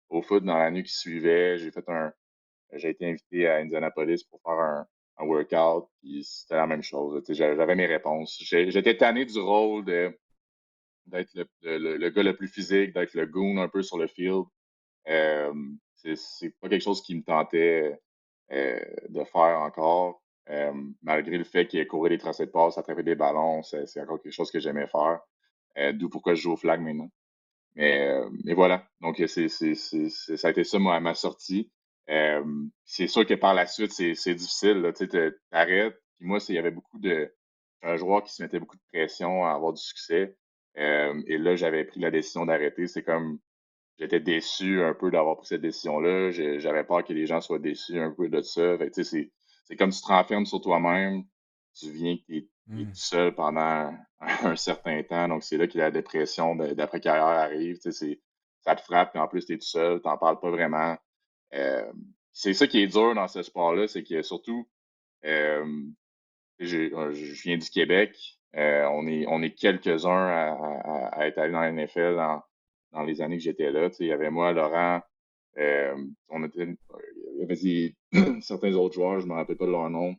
au foot dans l'année qui suivait. J'ai été invité à Indianapolis pour faire un workout, puis c'était la même chose. Tu sais, j'avais mes réponses. J'étais tanné du rôle d'être le gars le plus physique, d'être le goon un peu sur le field. Euh, c'est pas quelque chose qui me tentait de faire encore. Malgré le fait qu'il ait couru des tracés de passe, attraper des ballons, c'est encore quelque chose que j'aimais faire. D'où pourquoi je joue au flag maintenant. Mais voilà. Donc, ça a été ça, moi, à ma sortie. Euh, c'est sûr que par la suite, c'est difficile, là. Tu sais, t'arrêtes. Puis moi, il y avait un joueur qui se mettait beaucoup de pression à avoir du succès. Et là, j'avais pris la décision d'arrêter. C'est comme j'étais déçu un peu d'avoir pris cette décision-là. J'avais peur que les gens soient déçus un peu de ça. Fait que, tu sais, c'est comme tu te renfermes sur toi-même. Tu viens que t'es tout Mm. seul pendant un certain temps. Donc, c'est là que la dépression d'après-carrière arrive. Tu sais, ça te frappe, puis en plus, tu es tout seul, tu n'en parles pas vraiment. Euh, c'est ça qui est dur dans ce sport-là, c'est que surtout, euh, je viens du Québec. On est quelques-uns à être allés dans la NFL dans les années que j'étais là. Tu sais, il y avait moi, Laurent, il y avait certains autres joueurs, je ne me rappelle pas de leur nom,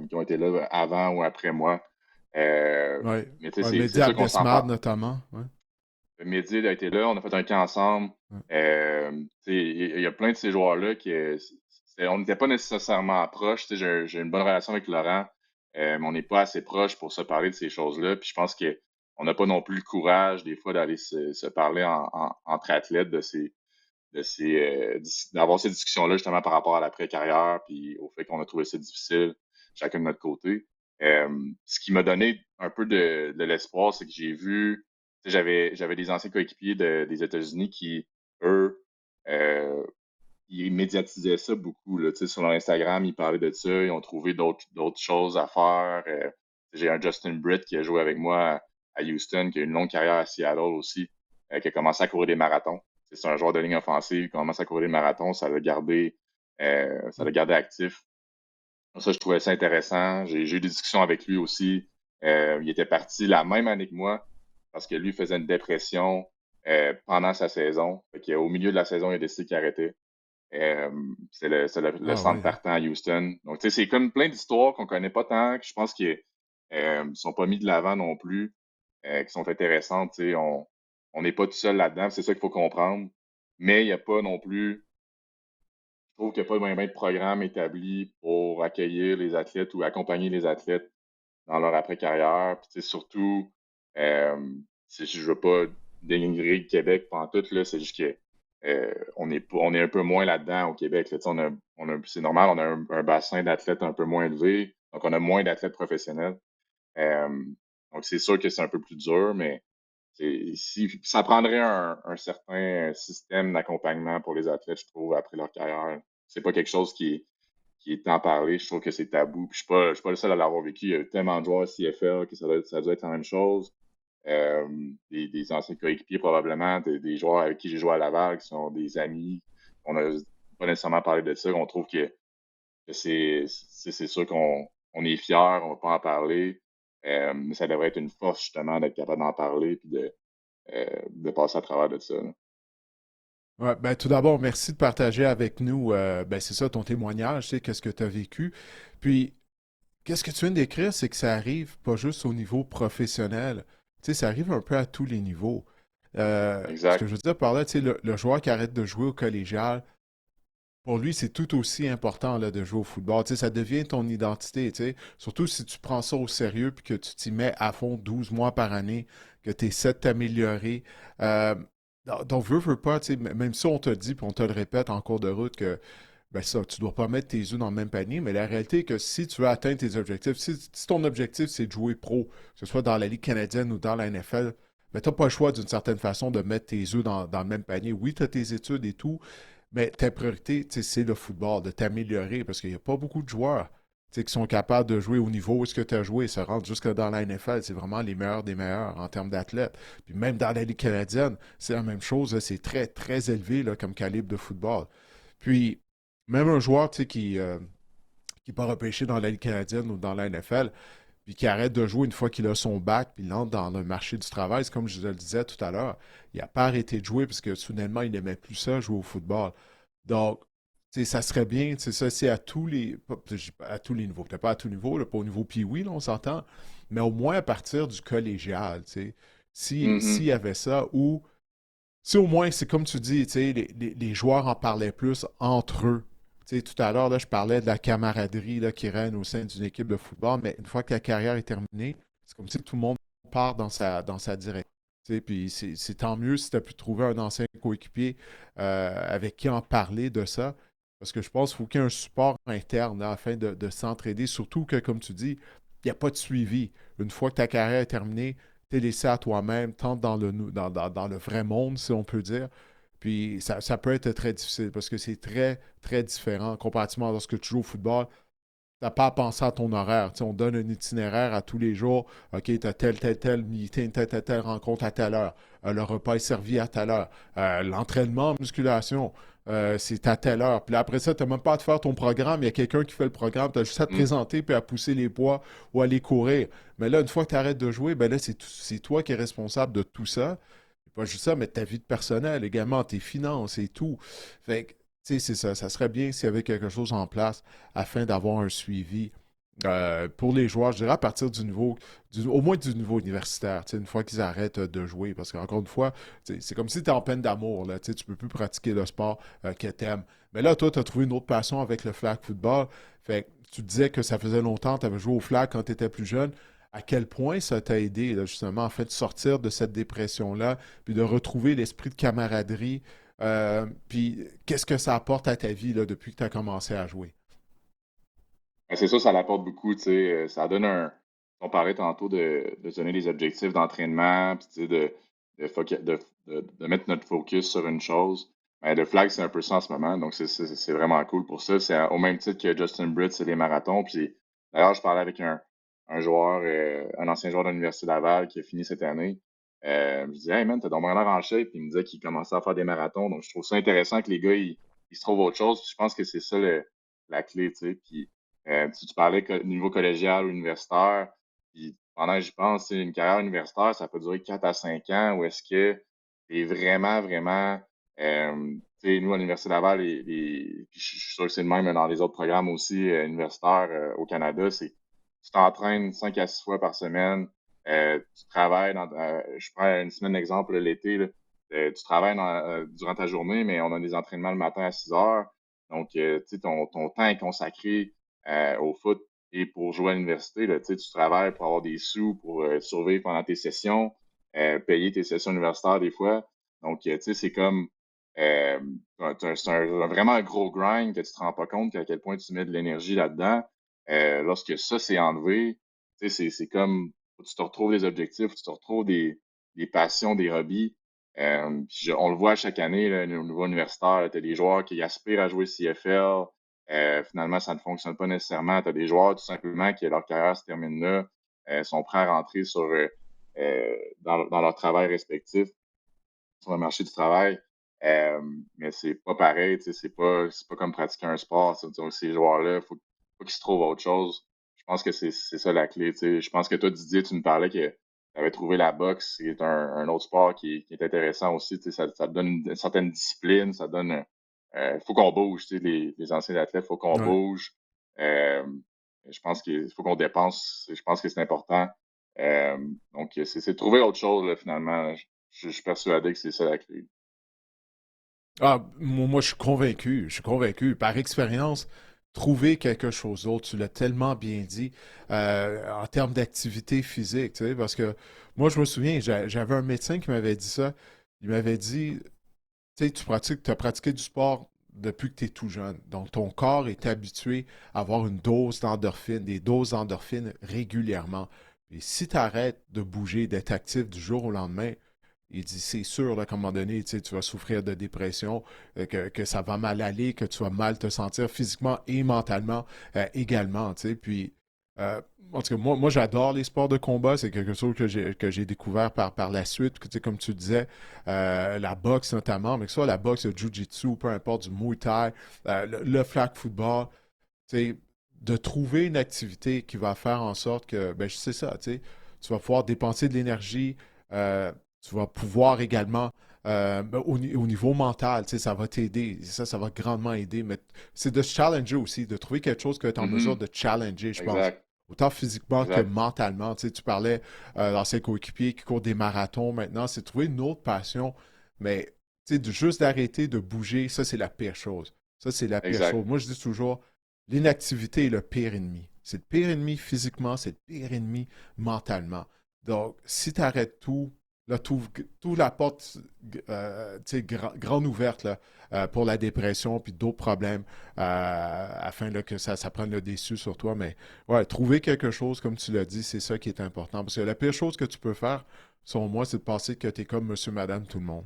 qui ont été là avant ou après moi. Ouais. Mais tu sais, Ouais, c'est Mehdi sûr qu'on s'en Abdesmad parle. notamment. Ouais. Mehdi a été là, on a fait un camp ensemble. Ouais. Tu sais, il y a plein de ces joueurs-là on n'était pas nécessairement proches. Tu sais, j'ai une bonne relation avec Laurent, mais on n'est pas assez proches pour se parler de ces choses-là. Puis je pense qu'on n'a pas non plus le courage, des fois, d'aller se parler entre athlètes d'avoir ces discussions-là justement par rapport à l'après-carrière, puis au fait qu'on a trouvé ça difficile, chacun de notre côté. Ce qui m'a donné un peu de l'espoir, c'est que j'ai vu, tu sais, j'avais des anciens coéquipiers des États-Unis qui, eux, euh, ils médiatisaient ça beaucoup. Là, tu sais, sur leur Instagram, ils parlaient de ça, ils ont trouvé d'autres choses à faire. J'ai un Justin Britt qui a joué avec moi à Houston, qui a une longue carrière à Seattle aussi, qui a commencé à courir des marathons. C'est un joueur de ligne offensive, il commence à courir des marathons, ça l'a gardé actif. Ça, je trouvais ça intéressant. J'ai eu des discussions avec lui aussi. Il était parti la même année que moi parce que lui faisait une dépression pendant sa saison. Au milieu de la saison, il a décidé qu'il arrêtait. C'est le Ah centre oui, hein. partant à Houston. Donc, tu sais, c'est comme plein d'histoires qu'on connaît pas tant, que je pense qu'ils sont pas mis de l'avant non plus, qui sont intéressantes. Tu sais, on n'est pas tout seul là-dedans, c'est ça qu'il faut comprendre. Mais il n'y a pas non plus, je trouve qu'il n'y a pas vraiment de programme établi pour accueillir les athlètes ou accompagner les athlètes dans leur après-carrière. Puis, tu sais, surtout, euh, je veux pas dénigrer le Québec pantoute, là, c'est juste que on est un peu moins là-dedans au Québec. Là. Tu sais, c'est normal, on a un bassin d'athlètes un peu moins élevé, donc on a moins d'athlètes professionnels. Euh, donc c'est sûr que c'est un peu plus dur, mais ça prendrait un certain système d'accompagnement pour les athlètes, je trouve, après leur carrière. C'est pas quelque chose qui est tant parlé. Je trouve que c'est tabou. Puis je suis pas le seul à l'avoir vécu. Il y a eu tellement de joueurs CFL que ça doit être la même chose. Des anciens coéquipiers probablement, des joueurs avec qui j'ai joué à Laval qui sont des amis. On n'a pas nécessairement parlé de ça. On trouve que c'est sûr qu'on est fiers, on va pas en parler. Mais ça devrait être une force justement d'être capable d'en parler puis de passer à travers de ça. Là. Ouais, ben, tout d'abord, merci de partager avec nous, ben, c'est ça, ton témoignage, tu sais, qu'est-ce que tu as vécu. Puis, qu'est-ce que tu viens de décrire, c'est que ça arrive pas juste au niveau professionnel. Tu sais, ça arrive un peu à tous les niveaux. Ce que Exact. je veux dire par là, tu sais, le joueur qui arrête de jouer au collégial, pour lui, c'est tout aussi important là, de jouer au football. Tu sais, ça devient ton identité. Tu sais. Surtout si tu prends ça au sérieux puis que tu t'y mets à fond 12 mois par année, que tu essaies de t'améliorer. Euh, donc, veux pas, tu sais, même si on te dit puis on te le répète en cours de route que ben ça, tu dois pas mettre tes œufs dans le même panier, mais la réalité est que si tu veux atteindre tes objectifs, si ton objectif c'est de jouer pro, que ce soit dans la Ligue canadienne ou dans la NFL, ben tu n'as pas le choix d'une certaine façon de mettre tes œufs dans le même panier. Oui, tu as tes études et tout, mais ta priorité, c'est le football, de t'améliorer, parce qu'il n'y a pas beaucoup de joueurs qui sont capables de jouer au niveau où est-ce que tu as joué et se rendre jusque dans la NFL. C'est vraiment les meilleurs des meilleurs en termes d'athlètes. Puis même dans la Ligue canadienne, c'est la même chose. C'est très, très élevé là, comme calibre de football. Puis, même un joueur qui part repêcher dans la Ligue canadienne ou dans la NFL, puis qui arrête de jouer une fois qu'il a son bac, puis il entre dans le marché du travail, c'est comme je le disais tout à l'heure, il n'a pas arrêté de jouer parce que soudainement, il n'aimait plus ça, jouer au football. Donc, ça serait bien, ça c'est à tous les niveaux, peut-être pas à tout niveau, là, pas au niveau Pee-Wee, là, on s'entend, mais au moins à partir du collégial, s'il Mhm. y avait ça, ou si au moins, c'est comme tu dis, les joueurs en parlaient plus entre eux. Tout à l'heure, là, je parlais de la camaraderie là, qui règne au sein d'une équipe de football, mais une fois que la carrière est terminée, c'est comme si tout le monde part dans sa direction. Puis c'est tant mieux si tu as pu trouver un ancien coéquipier avec qui en parler de ça. Parce que je pense qu'il faut qu'il y ait un support interne là, afin de s'entraider. Surtout que, comme tu dis, il n'y a pas de suivi. Une fois que ta carrière est terminée, t'es laissé à toi-même, tente dans le vrai monde, si on peut dire. Puis ça peut être très difficile parce que c'est très, très différent comparativement à lorsque tu joues au football. t'as pas à penser à ton horaire. Tu sais, on donne un itinéraire à tous les jours. OK, tu as tel meeting, telle rencontre à telle heure. Le repas est servi à telle heure. L'entraînement en musculation, c'est à telle heure. Puis là, après ça, tu n'as même pas à te faire ton programme. Il y a quelqu'un qui fait le programme. Tu as juste à te Mm. présenter puis à pousser les poids ou à aller courir. Mais là, une fois que tu arrêtes de jouer, ben là, c'est toi qui es responsable de tout ça. Pas juste ça, mais ta vie de personnel également, tes finances et tout. Fait que, tu sais, c'est ça. Ça serait bien s'il y avait quelque chose en place afin d'avoir un suivi pour les joueurs, je dirais à partir au moins du niveau universitaire, tu sais, une fois qu'ils arrêtent de jouer. Parce qu'encore une fois, tu sais, c'est comme si tu es en peine d'amour, là, tu sais, tu peux plus pratiquer le sport que tu aimes. Mais là, toi, tu as trouvé une autre passion avec le flag football. Fait que tu disais que ça faisait longtemps, tu avais joué au flag quand tu étais plus jeune. À quel point ça t'a aidé, là, justement, en fait, de sortir de cette dépression-là, puis de retrouver l'esprit de camaraderie. Puis qu'est-ce que ça apporte à ta vie là, depuis que tu as commencé à jouer? Ben, c'est sûr, ça l'apporte beaucoup, tu sais. Ça donne on parlait tantôt de se donner des objectifs d'entraînement, puis tu sais, de mettre notre focus sur une chose. Ben, le flag, c'est un peu ça en ce moment, donc c'est vraiment cool pour ça. C'est au même titre que Justin Britt, c'est les marathons. Puis d'ailleurs, je parlais avec un joueur, un ancien joueur de l'Université Laval qui a fini cette année. Je disais, hey man, t'as donc l'air en shape. Puis il me disait qu'il commençait à faire des marathons. Donc je trouve ça intéressant que les gars, ils se trouvent autre chose. Puis je pense que c'est ça la clé, tu sais. Puis tu parlais niveau collégial ou universitaire, puis pendant que j'y pense, une carrière universitaire, ça peut durer 4 à 5 ans, où est-ce que tu es vraiment, vraiment, tu sais, nous, à l'Université Laval, puis je suis sûr que c'est le même dans les autres programmes aussi universitaires au Canada, c'est tu t'entraînes 5 à 6 fois par semaine, tu travailles je prends une semaine d'exemple l'été, là, tu travailles durant ta journée, mais on a des entraînements le matin à 6 heures. Donc, tu sais, ton temps est consacré au foot et pour jouer à l'université. Là, tu travailles pour avoir des sous, pour survivre pendant tes sessions, payer tes sessions universitaires des fois. Donc, tu sais, c'est comme euh, vraiment un gros grind que tu te rends pas compte à quel point tu mets de l'énergie là-dedans. Lorsque ça c'est enlevé, tu sais, c'est comme faut que tu te retrouves des objectifs, faut que tu te retrouves des passions, des hobbies. On le voit chaque année là, au niveau universitaire, tu as des joueurs qui aspirent à jouer CFL, finalement, ça ne fonctionne pas nécessairement. Tu as des joueurs, tout simplement, qui, leur carrière se termine là, sont prêts à rentrer dans leur travail respectif, sur le marché du travail. Mais c'est pas pareil, c'est pas comme pratiquer un sport. Donc, ces joueurs-là, faut qu'ils se trouvent autre chose. Je pense que c'est ça la clé. T'sais. Je pense que toi, Didier, tu me parlais que tu avais trouvé la boxe, qui est un autre sport qui est intéressant aussi. Ça te donne une certaine discipline, ça donne. Faut qu'on bouge, les anciens athlètes, faut qu'on Ouais. bouge. Euh, je pense qu'il faut qu'on dépense. Je pense que c'est important. Euh, donc, c'est de trouver autre chose, là, finalement. Je suis persuadé que c'est ça la clé. Ah, moi, je suis convaincu. Je suis convaincu. Par expérience, trouver quelque chose d'autre, tu l'as tellement bien dit, en termes d'activité physique, tu sais, parce que moi, je me souviens, j'avais un médecin qui m'avait dit ça. Il m'avait dit, tu sais, tu as pratiqué du sport depuis que tu es tout jeune. Donc, ton corps est habitué à avoir une dose d'endorphine, des doses d'endorphine régulièrement. Et si tu arrêtes de bouger, d'être actif du jour au lendemain, il dit, c'est sûr là, qu'à un moment donné, tu vas souffrir de dépression, que ça va mal aller, que tu vas mal te sentir physiquement et mentalement également. Tu sais. Puis, euh, en tout cas, moi j'adore les sports de combat. C'est quelque chose que j'ai découvert par la suite. Tu sais, comme tu disais, la boxe notamment, mais que ce soit la boxe, le jiu-jitsu, peu importe, du muay thai, le flag football. Tu sais, de trouver une activité qui va faire en sorte que, ben, c'est ça, tu sais, tu vas pouvoir dépenser de l'énergie, euh, tu vas pouvoir également, ben, au niveau mental, tu sais, ça va t'aider, ça va grandement aider, mais c'est de se challenger aussi, de trouver quelque chose que tu es en mesure Mhm. de challenger, je pense. Exact, Autant physiquement que exact. mentalement. Tu sais, tu parlais d'anciens coéquipiers qui courent des marathons maintenant, c'est trouver une autre passion, mais tu sais, juste d'arrêter de bouger, ça, c'est la pire chose. Ça, c'est la pire chose. Exact. Moi, je dis toujours, l'inactivité est le pire ennemi. C'est le pire ennemi physiquement, c'est le pire ennemi mentalement. Donc, si tu arrêtes tout, là, tout la porte tu sais, grande ouverte là, pour la dépression puis d'autres problèmes afin là, que ça prenne le dessus sur toi. Mais ouais, trouver quelque chose, comme tu l'as dit, c'est ça qui est important. Parce que la pire chose que tu peux faire, selon moi, c'est de penser que tu es comme monsieur, madame, tout le monde.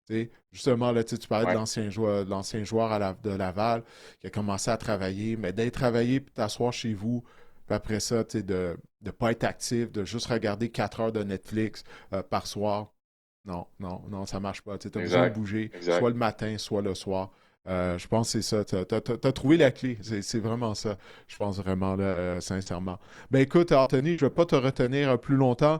Tu sais, justement, là, tu parlais Ouais, de l'ancien joueur de Laval qui a commencé à travailler, mais d'être travaillé puis t'asseoir chez vous, puis après ça, tu sais, de ne pas être actif, de juste regarder 4 heures de Netflix par soir. Non, non, non, ça marche pas. Tu as besoin de exact, bouger, soit exact. le matin, soit le soir. Je pense que c'est ça. Tu as trouvé la clé. C'est vraiment ça. Je pense vraiment, là, sincèrement. Ben écoute, Anthony, je ne vais pas te retenir plus longtemps.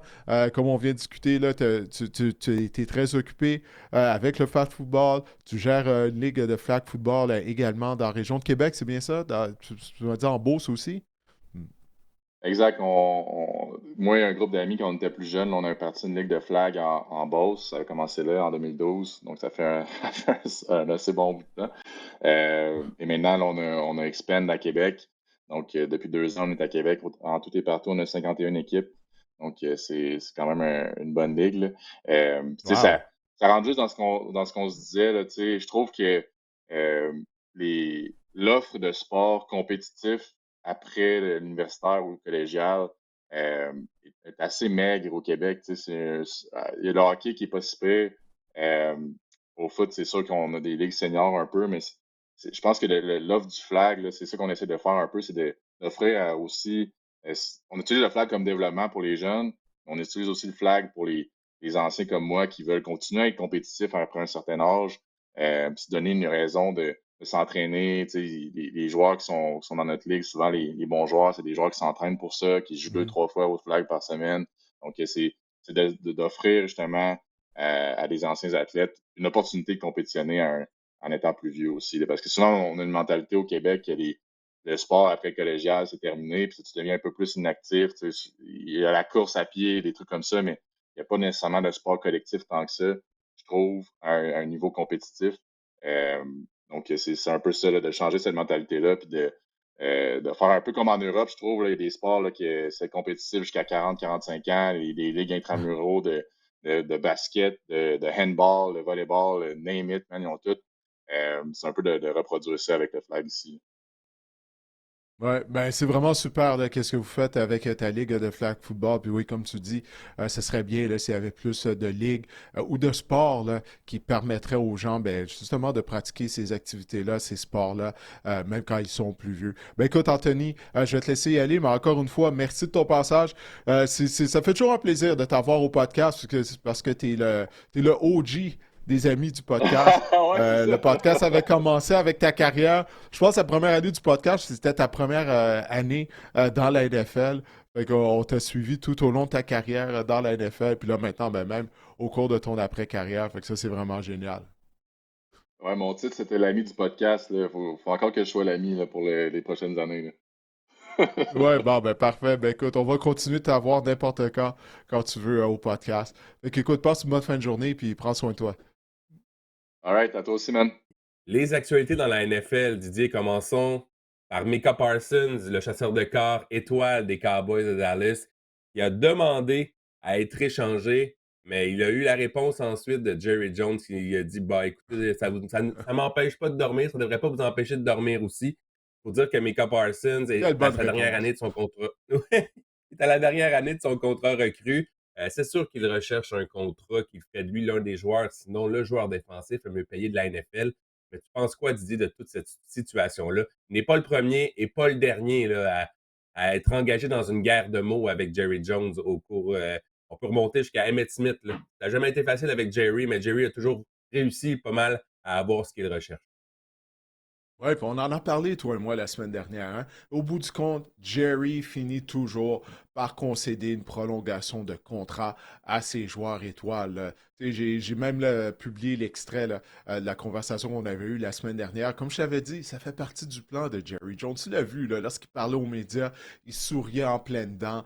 Comme on vient de discuter, là, tu es très occupé avec le flag football. Tu gères une ligue de flag football également dans la région de Québec, c'est bien ça? Tu m'as dit en Beauce aussi? Hmm. Exact. Moi et un groupe d'amis, quand on était plus jeunes, on a parti une ligue de flag en Beauce. Ça a commencé là en 2012, donc ça fait un assez bon bout de temps. Et maintenant, là, on a expand à Québec. Donc, depuis 2 ans, on est à Québec. En tout et partout, on a 51 équipes. Donc, c'est quand même une bonne ligue, là. Tu sais, Wow. ça rentre juste dans ce qu'on se disait, là, tu sais, je trouve que euh, l'offre de sport compétitif après l'universitaire ou le collégial euh, est assez maigre au Québec. Tu sais, il y a le hockey qui est pas si pire. Euh, Au foot, c'est sûr qu'on a des ligues seniors un peu, mais je pense que l'offre du flag, là, c'est ça qu'on essaie de faire un peu, c'est d'offrir aussi. On utilise le flag comme développement pour les jeunes, on utilise aussi le flag pour les anciens comme moi qui veulent continuer à être compétitifs après un certain âge, puis se donner une raison de s'entraîner. Tu sais, les joueurs qui sont dans notre ligue, souvent les bons joueurs, c'est des joueurs qui s'entraînent pour ça, qui jouent deux, Mhm. trois fois au flag par semaine. Donc, c'est d'offrir justement à des anciens athlètes une opportunité de compétitionner en étant plus vieux aussi. Là. Parce que souvent, on a une mentalité au Québec que le sport après collégial, c'est terminé, puis tu deviens un peu plus inactif. Tu sais, il y a la course à pied, des trucs comme ça, mais il n'y a pas nécessairement de sport collectif tant que ça, je trouve, à un niveau compétitif. Euh, donc, c'est un peu ça, là, de changer cette mentalité-là, puis de faire un peu comme en Europe, je trouve, là, il y a des sports là, c'est compétitif jusqu'à 40-45 ans, des ligues intramuraux de basket, de handball, de volleyball, name it, man, ils ont tout. C'est un peu de reproduire ça avec le flag ici. Ouais, ben c'est vraiment super là, qu'est-ce que vous faites avec ta ligue de flag football. Puis oui, comme tu dis, ce serait bien là, s'il y avait plus de ligues ou de sports là, qui permettraient aux gens ben, justement de pratiquer ces activités-là, ces sports-là, même quand ils sont plus vieux. Ben écoute, Anthony, je vais te laisser y aller, mais encore une fois, merci de ton passage. Ça fait toujours un plaisir de t'avoir au podcast parce que t'es le OG des amis du podcast. Ouais, c'est ça. Le podcast avait commencé avec ta carrière. Je pense que la première année du podcast, c'était ta première année dans la NFL. Fait qu'on t'a suivi tout au long de ta carrière dans la NFL. Puis là, maintenant, ben, même au cours de ton après-carrière. Fait que ça, c'est vraiment génial. Ouais, mon titre, c'était l'ami du podcast. Il faut encore que je sois l'ami là, pour les prochaines années. Là. Ouais, bon, ben parfait. Ben écoute, on va continuer de t'avoir n'importe quand tu veux au podcast. Fait qu'écoute, passe une bonne fin de journée, puis prends soin de toi. All right, à toi aussi, man. Les actualités dans la NFL, Didier, commençons par Micah Parsons, le chasseur de corps, étoile des Cowboys de Dallas, qui a demandé à être échangé, mais il a eu la réponse ensuite de Jerry Jones qui lui a dit bah écoutez, ça m'empêche pas de dormir, ça devrait pas vous empêcher de dormir aussi. Faut dire que Micah Parsons est Quelle à bonne sa dernière réponse. année de son contrat. Il est à la dernière année de son contrat recru. C'est sûr qu'il recherche un contrat qui ferait de lui l'un des joueurs, sinon le joueur défensif le mieux payé de la NFL. Mais tu penses quoi, Didier, de toute cette situation-là? Il n'est pas le premier et pas le dernier là, à être engagé dans une guerre de mots avec Jerry Jones au cours. On peut remonter jusqu'à Emmitt Smith. Là. Ça n'a jamais été facile avec Jerry, mais Jerry a toujours réussi pas mal à avoir ce qu'il recherche. Ouais, puis on en a parlé, toi et moi, la semaine dernière. Hein. Au bout du compte, Jerry finit toujours par concéder une prolongation de contrat à ses joueurs étoiles. Là. Tu sais, j'ai même là, publié l'extrait là, de la conversation qu'on avait eue la semaine dernière. Comme je t'avais dit, ça fait partie du plan de Jerry Jones. Tu l'as vu, là, lorsqu'il parlait aux médias, il souriait en pleine dents.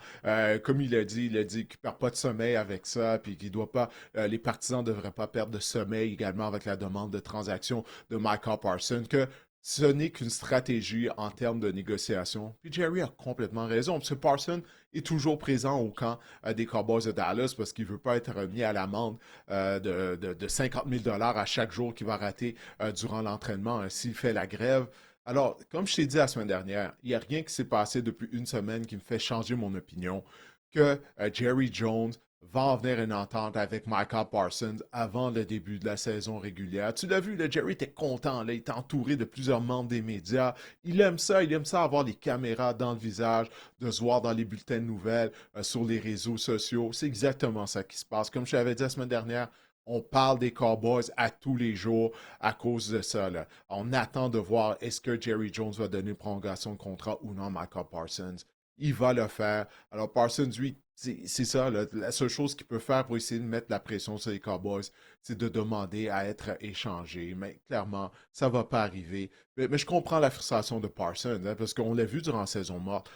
Comme il a dit qu'il ne perd pas de sommeil avec ça, puis qu'il doit pas, les partisans ne devraient pas perdre de sommeil également avec la demande de transaction de Michael Parsons, que ce n'est qu'une stratégie en termes de négociation. Puis Jerry a complètement raison, parce que Parson est toujours présent au camp des Cowboys de Dallas parce qu'il ne veut pas être remis à l'amende de 50 000 à chaque jour qu'il va rater durant l'entraînement s'il fait la grève. Alors, comme je t'ai dit la semaine dernière, il n'y a rien qui s'est passé depuis une semaine qui me fait changer mon opinion que Jerry Jones va en venir une entente avec Michael Parsons avant le début de la saison régulière. Tu l'as vu, là, Jerry était content, là, il est entouré de plusieurs membres des médias. Il aime ça avoir les caméras dans le visage, de se voir dans les bulletins de nouvelles, sur les réseaux sociaux. C'est exactement ça qui se passe. Comme je t'avais dit la semaine dernière, on parle des Cowboys à tous les jours à cause de ça. Là. On attend de voir est-ce que Jerry Jones va donner une prolongation de contrat ou non à Michael Parsons. Il va le faire. Alors Parsons, lui, c'est ça. Là, la seule chose qu'il peut faire pour essayer de mettre la pression sur les Cowboys, c'est de demander à être échangé. Mais clairement, ça ne va pas arriver. Mais je comprends la frustration de Parsons, hein, parce qu'on l'a vu durant la saison morte.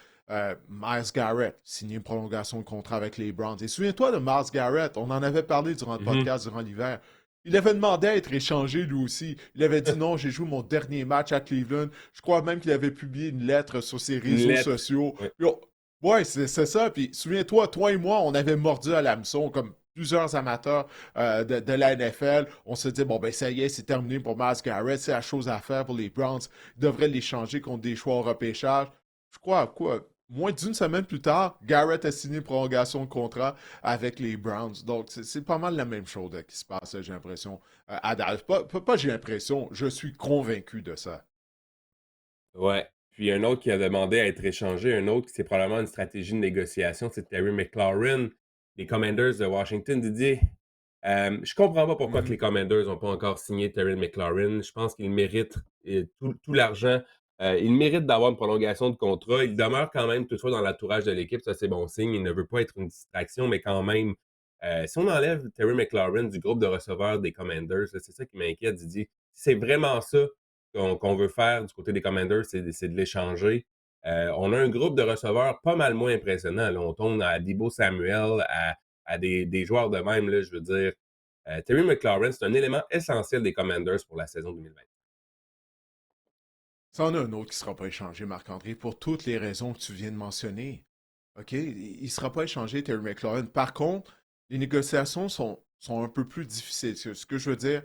Myles Garrett, signé une prolongation de contrat avec les Browns. Et souviens-toi de Myles Garrett, on en avait parlé durant le podcast durant l'hiver. Il avait demandé à être échangé lui aussi. Il avait dit non, j'ai joué mon dernier match à Cleveland. Je crois même qu'il avait publié une lettre sur ses Une réseaux lettre. sociaux. Ouais. Puis ouais, c'est ça. Puis souviens-toi, toi et moi, on avait mordu à l'hameçon comme plusieurs amateurs de la NFL. On se dit, bon, ben ça y est, c'est terminé pour Myles Garrett. C'est la chose à faire pour les Browns. Ils devraient l'échanger contre des choix au repêchage. Je crois, quoi, moins d'une semaine plus tard, Garrett a signé une prolongation de contrat avec les Browns. Donc, c'est pas mal la même chose qui se passe, j'ai l'impression, à Dallas. Pas j'ai l'impression, je suis convaincu de ça. Ouais. Puis un autre qui a demandé à être échangé, un autre qui c'est probablement une stratégie de négociation, c'est Terry McLaurin, des Commanders de Washington. Didier, je comprends pas pourquoi que les Mhm. Commanders n'ont pas encore signé Terry McLaurin. Je pense qu'il mérite tout l'argent. Il mérite d'avoir une prolongation de contrat. Il demeure quand même toutefois dans l'entourage de l'équipe. Ça, c'est bon signe. Il ne veut pas être une distraction, mais quand même, si on enlève Terry McLaurin du groupe de receveurs des Commanders, là, c'est ça qui m'inquiète, Didier. Si c'est vraiment ça qu'on veut faire du côté des Commanders, c'est de l'échanger. On a un groupe de receveurs pas mal moins impressionnant. Là. On tourne à Debo Samuel, à des joueurs de même, là, je veux dire. Terry McLaurin, c'est un élément essentiel des Commanders pour la saison 2020. Ça en a un autre qui ne sera pas échangé, Marc-André, pour toutes les raisons que tu viens de mentionner. OK? Il ne sera pas échangé, Terry McLaurin. Par contre, les négociations sont un peu plus difficiles. Ce que je veux dire,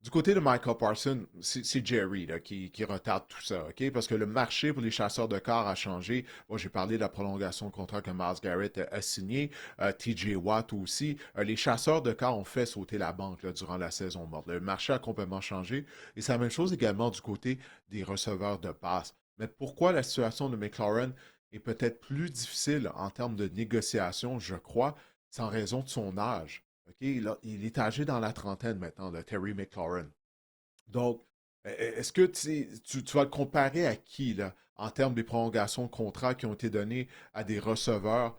du côté de Michael Parsons, c'est Jerry là, qui retarde tout ça. OK? Parce que le marché pour les chasseurs de corps a changé. Moi, j'ai parlé de la prolongation de contrat que Myles Garrett a signé. TJ Watt aussi. Les chasseurs de corps ont fait sauter la banque là, durant la saison morte. Le marché a complètement changé. Et c'est la même chose également du côté des receveurs de passe. Mais pourquoi la situation de McLaurin est peut-être plus difficile en termes de négociation, je crois, c'est en raison de son âge. OK? Il est âgé dans la trentaine maintenant, le Terry McLaurin. Donc, est-ce que tu vas le comparer à qui, là, en termes des prolongations de contrats qui ont été données à des receveurs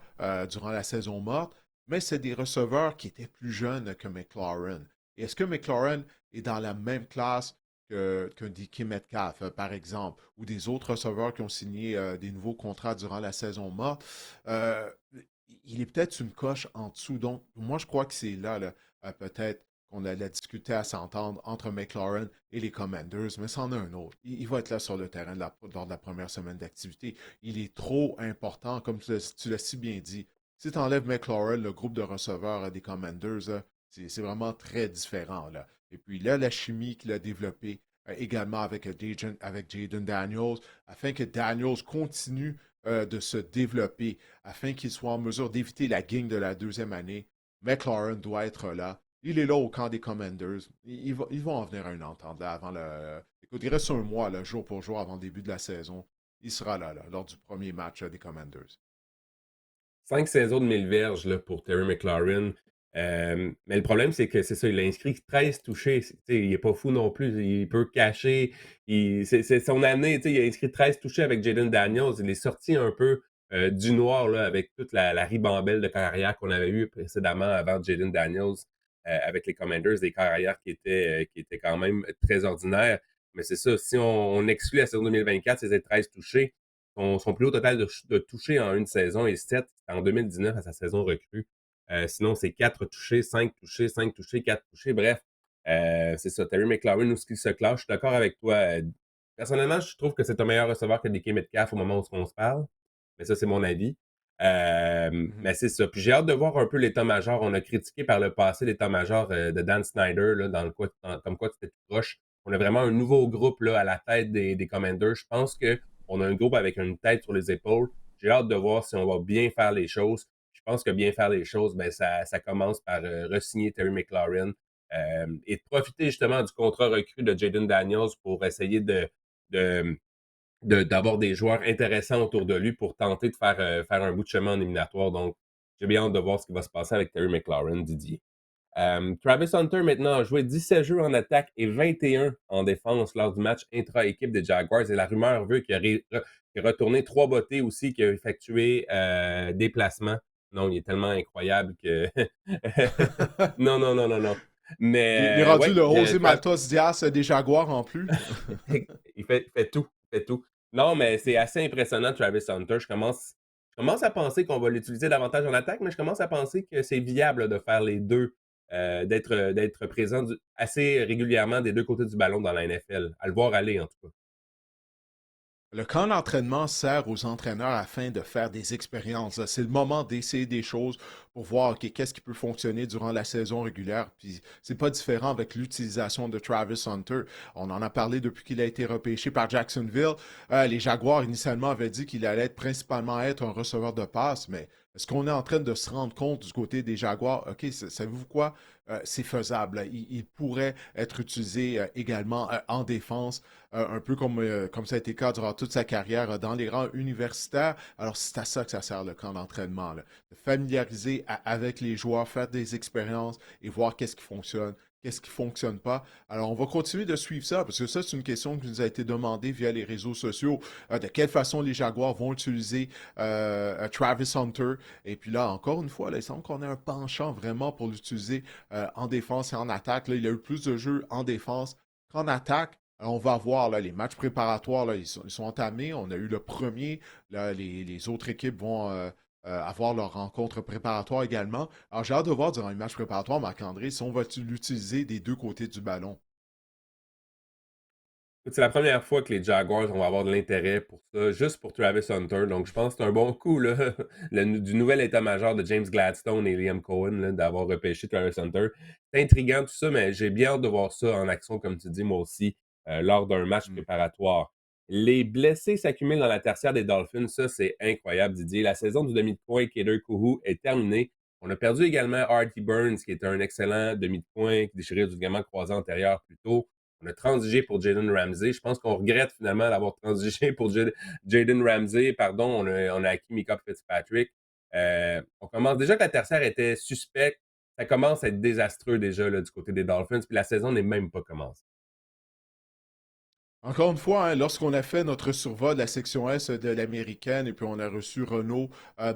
durant la saison morte? Mais c'est des receveurs qui étaient plus jeunes que McLaurin. Et est-ce que McLaurin est dans la même classe qu'un DK Metcalf, par exemple, ou des autres receveurs qui ont signé des nouveaux contrats durant la saison morte? Euh, il est peut-être une coche en dessous. Donc, moi, je crois que c'est là, peut-être qu'on allait discuter à s'entendre entre McLaurin et les Commanders, mais c'en est un autre. Il va être là sur le terrain lors de la première semaine d'activité. Il est trop important, comme tu l'as si bien dit. Si tu enlèves McLaurin, le groupe de receveurs des Commanders, c'est vraiment très différent. Là. Et puis là, la chimie qu'il a développée également avec Jaden Daniels, afin que Daniels continue de se développer, afin qu'il soit en mesure d'éviter la gang de la deuxième année. McLaurin doit être là. Il est là au camp des Commanders. Ils vont en venir à une entente là, avant le. Écoute, il reste un mois, là, jour pour jour, avant le début de la saison. Il sera là, lors du premier match des Commanders. 5 saisons de 1000 verges là, pour Terry McLaurin. Mais le problème, c'est que c'est ça, il a inscrit 13 touchés. Il n'est pas fou non plus. Il peut cacher. C'est son année. Il a inscrit 13 touchés avec Jaden Daniels. Il est sorti un peu du noir là, avec toute la ribambelle de carrière qu'on avait eue précédemment avant Jaden Daniels avec les Commanders, des carrières qui étaient quand même très ordinaires. Mais c'est ça, si on exclut la saison 2024, c'est 13 touchés. Son plus haut total de touchés en une saison est 7 en 2019 à sa saison recrue. Sinon, c'est 4 touchés, 5 touchés, 5 touchés, 4 touchés. Bref, c'est ça. Terry McLaurin, où ce qu'il se clash, je suis d'accord avec toi. Personnellement, je trouve que c'est un meilleur receveur que DK Metcalf au moment où on se parle. Mais ça, c'est mon avis. Mhm. Mais c'est ça. Puis j'ai hâte de voir un peu l'état-major. On a critiqué par le passé l'état-major de Dan Snyder, là, comme quoi c'était tout proche. On a vraiment un nouveau groupe là, à la tête des Commanders. Je pense qu'on a un groupe avec une tête sur les épaules. J'ai hâte de voir si on va bien faire les choses. pense que bien faire les choses, ben, ça commence par re-signer Terry McLaurin et de profiter justement du contrat recru de Jaden Daniels pour essayer de, d'avoir des joueurs intéressants autour de lui pour tenter de faire un bout de chemin en éliminatoire. Donc, j'ai bien hâte de voir ce qui va se passer avec Terry McLaurin, Didier. Travis Hunter, maintenant, a joué 17 jeux en attaque et 21 en défense lors du match intra-équipe des Jaguars. Et la rumeur veut qu'il a retourné 3 bottées aussi, qu'il a effectué des placements. Non, il est tellement incroyable que... non, non, non, non, non. Il est Mais rendu ouais, le José Maltos Diaz des Jaguars en plus. il fait tout, il fait tout. Non, mais c'est assez impressionnant, Travis Hunter. Je commence à penser qu'on va l'utiliser davantage en attaque, mais je commence à penser que c'est viable de faire les deux, d'être présent assez régulièrement des deux côtés du ballon dans la NFL. À le voir aller, en tout cas. Le camp d'entraînement sert aux entraîneurs afin de faire des expériences. C'est le moment d'essayer des choses pour voir ok, qu'est-ce qui peut fonctionner durant la saison régulière. Puis c'est pas différent avec l'utilisation de Travis Hunter. On en a parlé depuis qu'il a été repêché par Jacksonville. Les Jaguars initialement avaient dit qu'il allait principalement être un receveur de passe, mais est-ce qu'on est en train de se rendre compte du côté des Jaguars? OK, savez-vous quoi? C'est faisable. Il pourrait être utilisé également en défense un peu comme ça a été le cas durant toute sa carrière dans les rangs universitaires. Alors, c'est à ça que ça sert le camp d'entraînement, là. De familiariser avec les joueurs, faire des expériences et voir qu'est-ce qui fonctionne, qu'est-ce qui ne fonctionne pas. Alors, on va continuer de suivre ça parce que ça, c'est une question qui nous a été demandée via les réseaux sociaux. De quelle façon les Jaguars vont utiliser Travis Hunter. Et puis là, encore une fois, là, il semble qu'on ait un penchant vraiment pour l'utiliser en défense et en attaque. Là, il a eu plus de jeux en défense qu'en attaque. On va voir là, les matchs préparatoires, là, ils sont entamés. On a eu le premier. Là, les autres équipes vont avoir leur rencontre préparatoire également. Alors, j'ai hâte de voir durant les matchs préparatoires, Marc-André, si on va l'utiliser des deux côtés du ballon. C'est la première fois que les Jaguars vont avoir de l'intérêt pour ça, juste pour Travis Hunter. Donc, je pense que c'est un bon coup là, du nouvel état-major de James Gladstone et Liam Cohen là, d'avoir repêché Travis Hunter. C'est intriguant tout ça, mais j'ai bien hâte de voir ça en action, comme tu dis, moi aussi, lors d'un match Mm. préparatoire. Les blessés s'accumulent dans la tertiaire des Dolphins. Ça, c'est incroyable, Didier. La saison du demi de coin Kader Kuhu est terminée. On a perdu également Artie Burns, qui était un excellent demi de coin qui déchirait du ligament croisé antérieur plus tôt. On a transigé pour Jaden Ramsey. Je pense qu'on regrette finalement d'avoir transigé pour Jaden Ramsey. Pardon, on a acquis Micah Fitzpatrick. On commence déjà que la tertiaire était suspecte. Ça commence à être désastreux déjà là, du côté des Dolphins. Puis la saison n'est même pas commencée. Encore une fois, hein, lorsqu'on a fait notre survol de la section S de l'américaine et puis on a reçu Renaud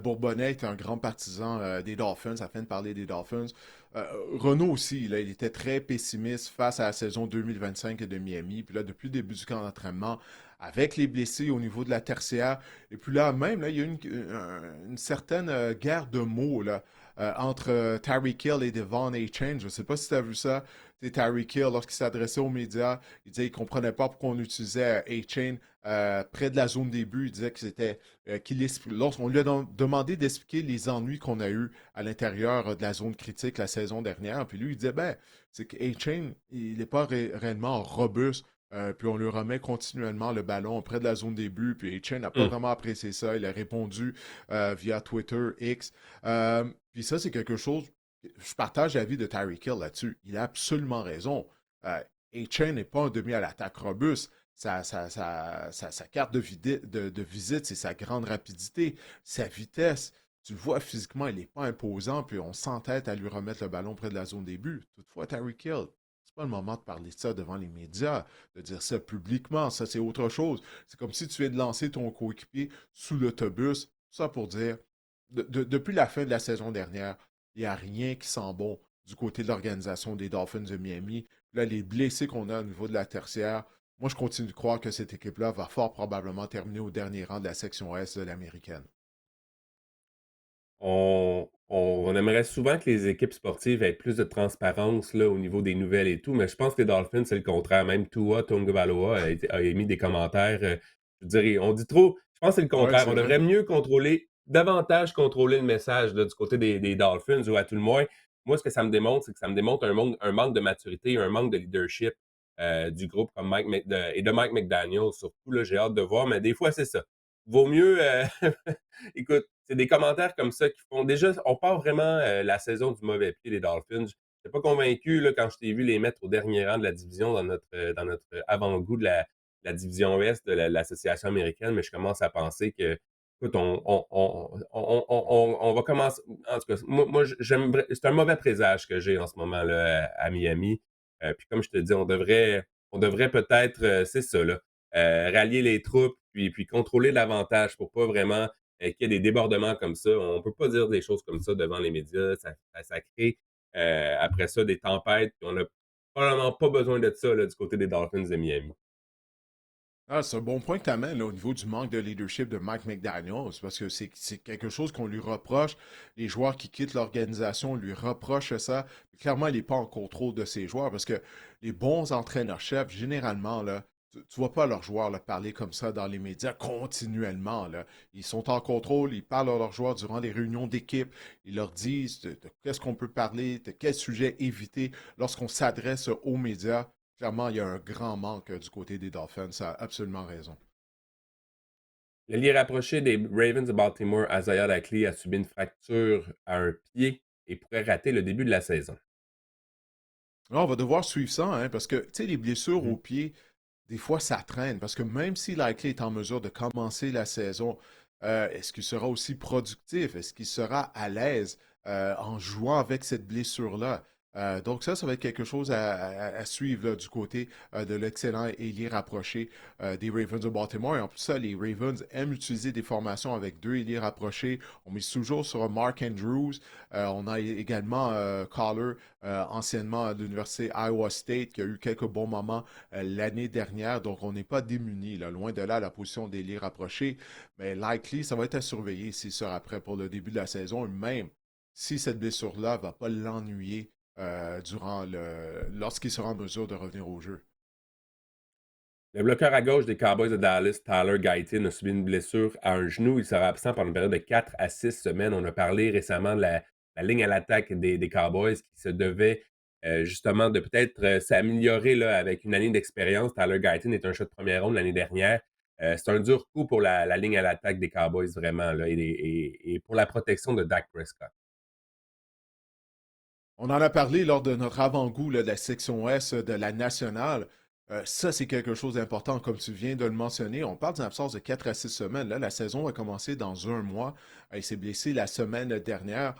Bourbonnais, qui est un grand partisan des Dolphins, afin de parler des Dolphins. Renaud aussi, là, il était très pessimiste face à la saison 2025 de Miami. Puis là, depuis le début du camp d'entraînement, avec les blessés au niveau de la tertiaire, et puis là même, là, il y a eu une certaine guerre de mots là, entre Tyreek Hill et Devon A-Chain. Je ne sais pas si tu as vu ça. C'est Tyreek Hill, lorsqu'il s'adressait aux médias, il disait qu'il ne comprenait pas pourquoi on utilisait A-Chain près de la zone début. Il disait que c'était lorsqu'on lui a demandé d'expliquer les ennuis qu'on a eus à l'intérieur de la zone critique la saison dernière. Puis lui, il disait ben, c'est que A-Chain, il n'est pas réellement robuste. Puis on lui remet continuellement le ballon près de la zone début. Puis A-Chain n'a pas Hum. vraiment apprécié ça. Il a répondu via Twitter X. Puis ça, c'est quelque chose. Je partage l'avis de Tyreek Hill là-dessus. Il a absolument raison. A-Chain n'est pas un demi à l'attaque robuste. Sa carte de visite, c'est sa grande rapidité, sa vitesse. Tu le vois physiquement, il n'est pas imposant, puis on s'entête à lui remettre le ballon près de la zone début. Toutefois, Tyreek Hill, c'est pas le moment de parler de ça devant les médias, de dire ça publiquement. Ça, c'est autre chose. C'est comme si tu viens de lancer ton coéquipier sous l'autobus. Ça pour dire, depuis la fin de la saison dernière, il n'y a rien qui sent bon du côté de l'organisation des Dolphins de Miami. Là, les blessés qu'on a au niveau de la tertiaire, moi, je continue de croire que cette équipe-là va fort probablement terminer au dernier rang de la section S de l'américaine. On aimerait souvent que les équipes sportives aient plus de transparence là, au niveau des nouvelles et tout, mais je pense que les Dolphins, c'est le contraire. Même Tua Tagovailoa a émis des commentaires. Je dirais, on dit trop. Je pense que c'est le Ouais, contraire. c'est On vrai. devrait mieux contrôler, davantage contrôler le message là, du côté des Dolphins, ou à tout le moins. Moi, ce que ça me démontre, c'est que ça me démontre un manque de maturité, un manque de leadership du groupe comme et de Mike McDaniel, surtout. Là, j'ai hâte de voir, mais des fois, c'est ça. Vaut mieux. Écoute, c'est des commentaires comme ça qui font déjà, on part vraiment la saison du mauvais pied, les Dolphins. Je n'étais pas convaincu là, quand je t'ai vu les mettre au dernier rang de la division dans notre avant-goût de la division Ouest de l'association américaine, mais je commence à penser que, écoute, on va commencer. En tout cas, moi c'est un mauvais présage que j'ai en ce moment là, à Miami. Puis comme je te dis, on devrait peut-être, c'est ça, là, rallier les troupes, puis contrôler davantage pour pas vraiment qu'il y ait des débordements comme ça. On peut pas dire des choses comme ça devant les médias. Ça crée après ça des tempêtes. Puis on n'a probablement pas besoin de ça là, du côté des Dolphins de Miami. Ah, c'est un bon point que tu amènes là, au niveau du manque de leadership de Mike McDaniels, parce que c'est quelque chose qu'on lui reproche. Les joueurs qui quittent l'organisation lui reprochent ça. Clairement, il n'est pas en contrôle de ses joueurs, parce que les bons entraîneurs-chefs, généralement, là, tu ne vois pas leurs joueurs là, parler comme ça dans les médias continuellement. Là. Ils sont en contrôle, ils parlent à leurs joueurs durant les réunions d'équipe, ils leur disent de qu'est-ce qu'on peut parler, de quel sujet éviter lorsqu'on s'adresse aux médias. Clairement, il y a un grand manque du côté des Dolphins. Ça a absolument raison. L'allié rapproché des Ravens de Baltimore, Isaiah Likely, a subi une fracture à un pied et pourrait rater le début de la saison. Là, on va devoir suivre ça, hein, parce que, tu sais, les blessures au Mhm. pied, des fois, ça traîne. Parce que même si Likely est en mesure de commencer la saison, est-ce qu'il sera aussi productif? Est-ce qu'il sera à l'aise en jouant avec cette blessure-là? Donc ça va être quelque chose à suivre là, du côté de l'excellent ailier rapproché des Ravens de Baltimore. Et en plus, ça, les Ravens aiment utiliser des formations avec deux ailiers rapprochés. On mise toujours sur Mark Andrews. On a également Collar, anciennement à l'Université Iowa State, qui a eu quelques bons moments l'année dernière. Donc, on n'est pas démunis. Là, loin de là, la position d'ailier rapproché. Mais Likely, ça va être à surveiller s'il sera prêt pour le début de la saison. Et même si cette blessure-là ne va pas l'ennuyer lorsqu'il sera en mesure de revenir au jeu. Le bloqueur à gauche des Cowboys de Dallas, Tyler Guyton, a subi une blessure à un genou. Il sera absent pendant une période de 4 à 6 semaines. On a parlé récemment de la ligne à l'attaque des Cowboys qui se devait justement de peut-être s'améliorer là, avec une année d'expérience. Tyler Guyton est un choix de première ronde l'année dernière. C'est un dur coup pour la ligne à l'attaque des Cowboys, vraiment, là, et pour la protection de Dak Prescott. On en a parlé lors de notre avant-goût là, de la section S de la nationale. Ça, c'est quelque chose d'important, comme tu viens de le mentionner. On parle d'une absence de 4 à 6 semaines. Là, la saison va commencer dans un mois. Il s'est blessé la semaine dernière.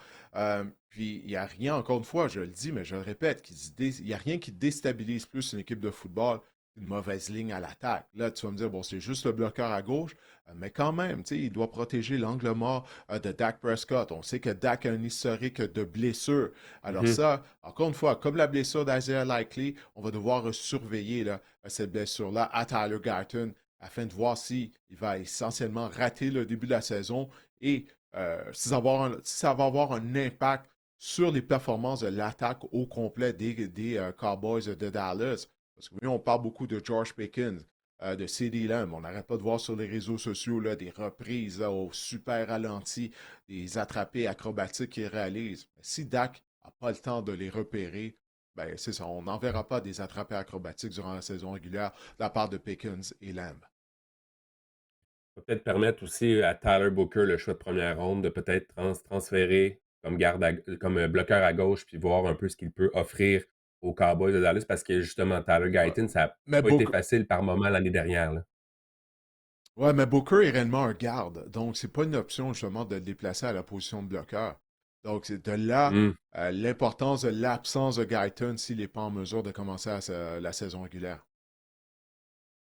Puis, il n'y a rien, encore une fois, je le dis, mais je le répète, il n'y a rien qui déstabilise plus une équipe de football qu'une mauvaise ligne à l'attaque. Là, tu vas me dire, bon, c'est juste le bloqueur à gauche, mais quand même, tu sais, il doit protéger l'angle mort de Dak Prescott. On sait que Dak a un historique de blessures. Alors Mhm. ça, encore une fois, comme la blessure d'Isaiah Likely, on va devoir surveiller là, cette blessure-là à Tyler Guyton afin de voir s'il va essentiellement rater le début de la saison et si ça va avoir un impact sur les performances de l'attaque au complet des Cowboys de Dallas. Parce que oui, on parle beaucoup de George Pickens, de CeeDee Lamb. On n'arrête pas de voir sur les réseaux sociaux là, des reprises là, au super ralenti, des attrapés acrobatiques qu'il réalise. Si Dak n'a pas le temps de les repérer, ben c'est ça. On n'en verra pas des attrapés acrobatiques durant la saison régulière de la part de Pickens et Lamb. Ça va peut-être permettre aussi à Tyler Booker, le choix de première ronde, de peut-être transférer comme bloqueur à gauche, puis voir un peu ce qu'il peut offrir aux Cowboys de Dallas, parce que justement, Tyler Ouais. Guyton, ça n'a Mais pas été Booker, facile par moment l'année dernière, là. ouais, mais Booker est réellement un garde. Donc, c'est pas une option justement de le déplacer à la position de bloqueur. Donc, c'est de là Hmm. l'importance de l'absence de Guyton s'il n'est pas en mesure de commencer la saison régulière.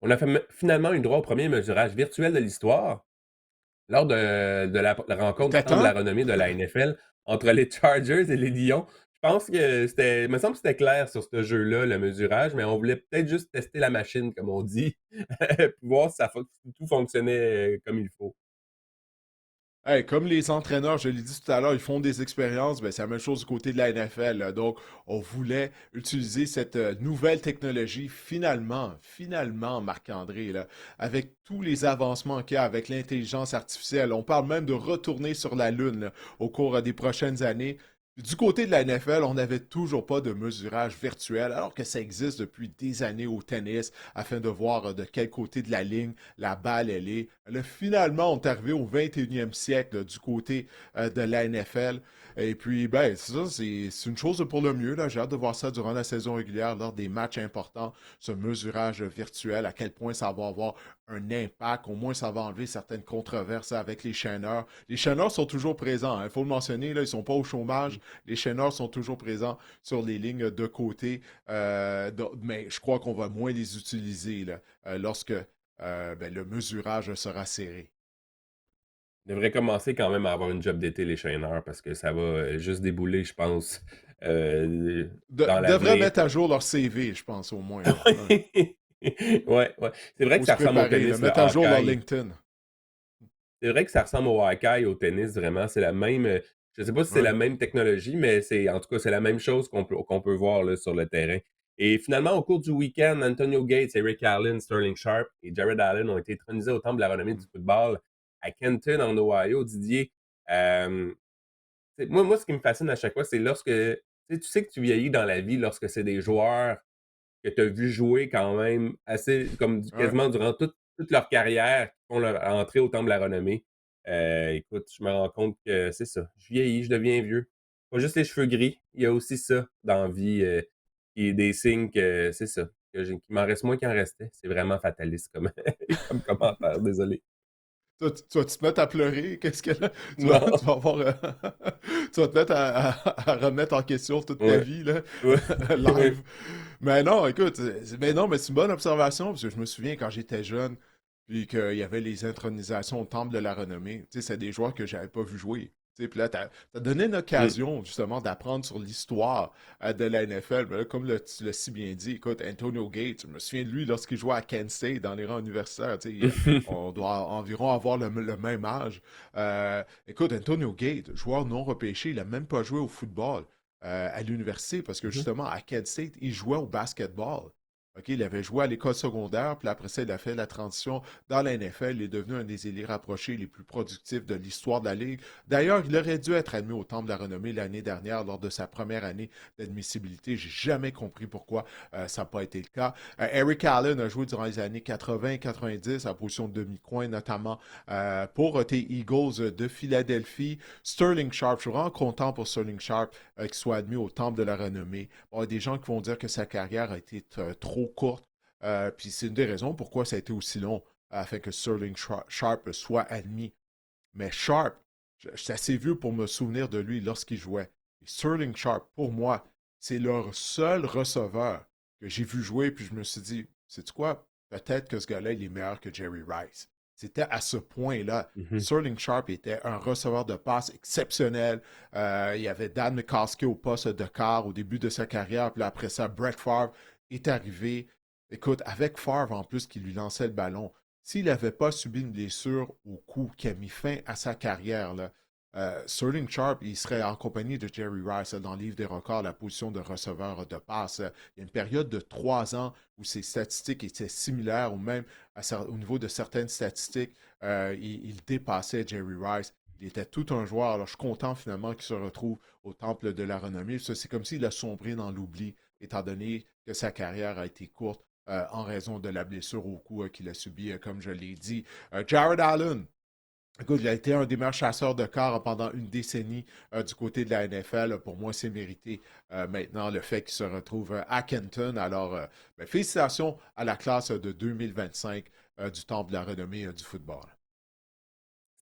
On a finalement eu droit au premier mesurage virtuel de l'histoire lors de la Il rencontre était temple la temps? renommée de la NFL entre les Chargers et les Lions. Je pense que il me semble que c'était clair sur ce jeu-là, le mesurage, mais on voulait peut-être juste tester la machine, comme on dit, pour voir si tout fonctionnait comme il faut. Hey, comme les entraîneurs, je l'ai dit tout à l'heure, ils font des expériences, ben, c'est la même chose du côté de la NFL. Là. Donc, on voulait utiliser cette nouvelle technologie finalement, Marc-André, là, avec tous les avancements qu'il y a avec l'intelligence artificielle. On parle même de retourner sur la Lune là, au cours des prochaines années. Du côté de la NFL, on n'avait toujours pas de mesurage virtuel, alors que ça existe depuis des années au tennis, afin de voir de quel côté de la ligne la balle elle est. Là, finalement, on est arrivé au 21e siècle du côté de la NFL. Et puis, ben, c'est ça, c'est une chose pour le mieux. Là. J'ai hâte de voir ça durant la saison régulière, lors des matchs importants, ce mesurage virtuel, à quel point ça va avoir un impact. Au moins, ça va enlever certaines controverses avec les chaîneurs. Les chaîneurs sont toujours présents, il faut le mentionner, là, ils ne sont pas au chômage. Les chaîneurs sont toujours présents sur les lignes de côté, mais je crois qu'on va moins les utiliser là, lorsque ben, le mesurage sera serré. Ils devraient commencer quand même à avoir une job d'été, les chaîneurs, parce que ça va juste débouler, je pense, dans Devraient l'avenir. mettre à jour leur CV, je pense, au moins. Là. Ouais. Ouais, ouais. C'est vrai que Faut se ça ressemble au préparer, là, tennis, le mettre à jour leur Hawkeye. LinkedIn. C'est vrai que ça ressemble au Hawkeye, au tennis, vraiment. C'est la même. Je sais pas si c'est Ouais. la même technologie, mais c'est en tout cas, c'est la même chose qu'on peut voir là, sur le terrain. Et finalement, au cours du week-end, Antonio Gates, Eric Allen, Sterling Sharp et Jared Allen ont été intronisés au Temple de la renommée du football à Kenton, en Ohio. Didier, euh, moi, ce qui me fascine à chaque fois, c'est lorsque tu sais que tu vieillis dans la vie lorsque c'est des joueurs que tu as vu jouer quand même assez, comme Ouais. quasiment durant toute leur carrière, qui font leur entrée au Temple de la renommée. Écoute, je me rends compte que c'est ça. Je vieillis, je deviens vieux. Pas juste les cheveux gris, il y a aussi ça dans la vie, qui est des signes que c'est ça, qu'il m'en reste moins qu'il en restait. C'est vraiment fataliste comme, comme commentaire, désolé. Toi, tu vas te mettre à pleurer? Qu'est-ce que là? Tu Non, vas avoir. Tu vas te mettre à remettre en question toute ta ouais, vie, là, ouais, ouais. live. Mais non, écoute, mais non, mais c'est une bonne observation, parce que je me souviens quand j'étais jeune, puis qu'il y avait les intronisations au Temple de la Renommée. Tu sais, c'est des joueurs que j'avais pas vu jouer. Tu sais, puis là, t'as donné une Mm. occasion, justement, d'apprendre sur l'histoire de la NFL. Mais là, comme tu l'as si bien dit, écoute, Antonio Gates, je me souviens de lui lorsqu'il jouait à Kent State dans les rangs universitaires. Tu sais, on doit environ avoir le même âge. Écoute, Antonio Gates, joueur non repêché, il n'a même pas joué au football à l'université parce que Mhm. justement, à Kent State, il jouait au basketball. OK, il avait joué à l'école secondaire, puis après ça, il a fait la transition dans la NFL. Il est devenu un des élits rapprochés les plus productifs de l'histoire de la Ligue. D'ailleurs, il aurait dû être admis au Temple de la Renommée l'année dernière lors de sa première année d'admissibilité. J'ai jamais compris pourquoi ça n'a pas été le cas. Eric Allen a joué durant les années 80-90 à position de demi-coin, notamment pour tes Eagles de Philadelphie. Sterling Sharp, je suis vraiment content pour Sterling Sharp qui soit admis au Temple de la Renommée. Bon, il y a des gens qui vont dire que sa carrière a été trop courte. Puis c'est une des raisons pourquoi ça a été aussi long afin que Sterling Sharp soit admis. Mais Sharp, c'est assez vieux pour me souvenir de lui lorsqu'il jouait. Et Sterling Sharp, pour moi, c'est leur seul receveur que j'ai vu jouer, puis je me suis dit, c'est quoi? Peut-être que ce gars-là, il est meilleur que Jerry Rice. C'était à ce point-là. Mhm. Sterling Sharp était un receveur de passe exceptionnel. Il y avait Dan McCoskey au poste de quart au début de sa carrière. Puis après ça, Brett Favre est arrivé. Écoute, avec Favre en plus qui lui lançait le ballon, s'il n'avait pas subi une blessure au cou qui a mis fin à sa carrière, là, Sterling Sharp, il serait en compagnie de Jerry Rice dans le livre des records, la position de receveur de passe. Il y a une période de 3 ans où ses statistiques étaient similaires ou même au niveau de certaines statistiques, il dépassait Jerry Rice. Il était tout un joueur. Alors, je suis content finalement qu'il se retrouve au temple de la renommée. C'est comme s'il a sombré dans l'oubli, étant donné que sa carrière a été courte en raison de la blessure au cou qu'il a subi, comme je l'ai dit. Jared Allen, écoute, il a été un des meilleurs chasseurs de corps pendant une décennie du côté de la NFL. Pour moi, c'est mérité maintenant le fait qu'il se retrouve à Kenton. Alors, ben, félicitations à la classe de 2025 du Temple de la renommée du football.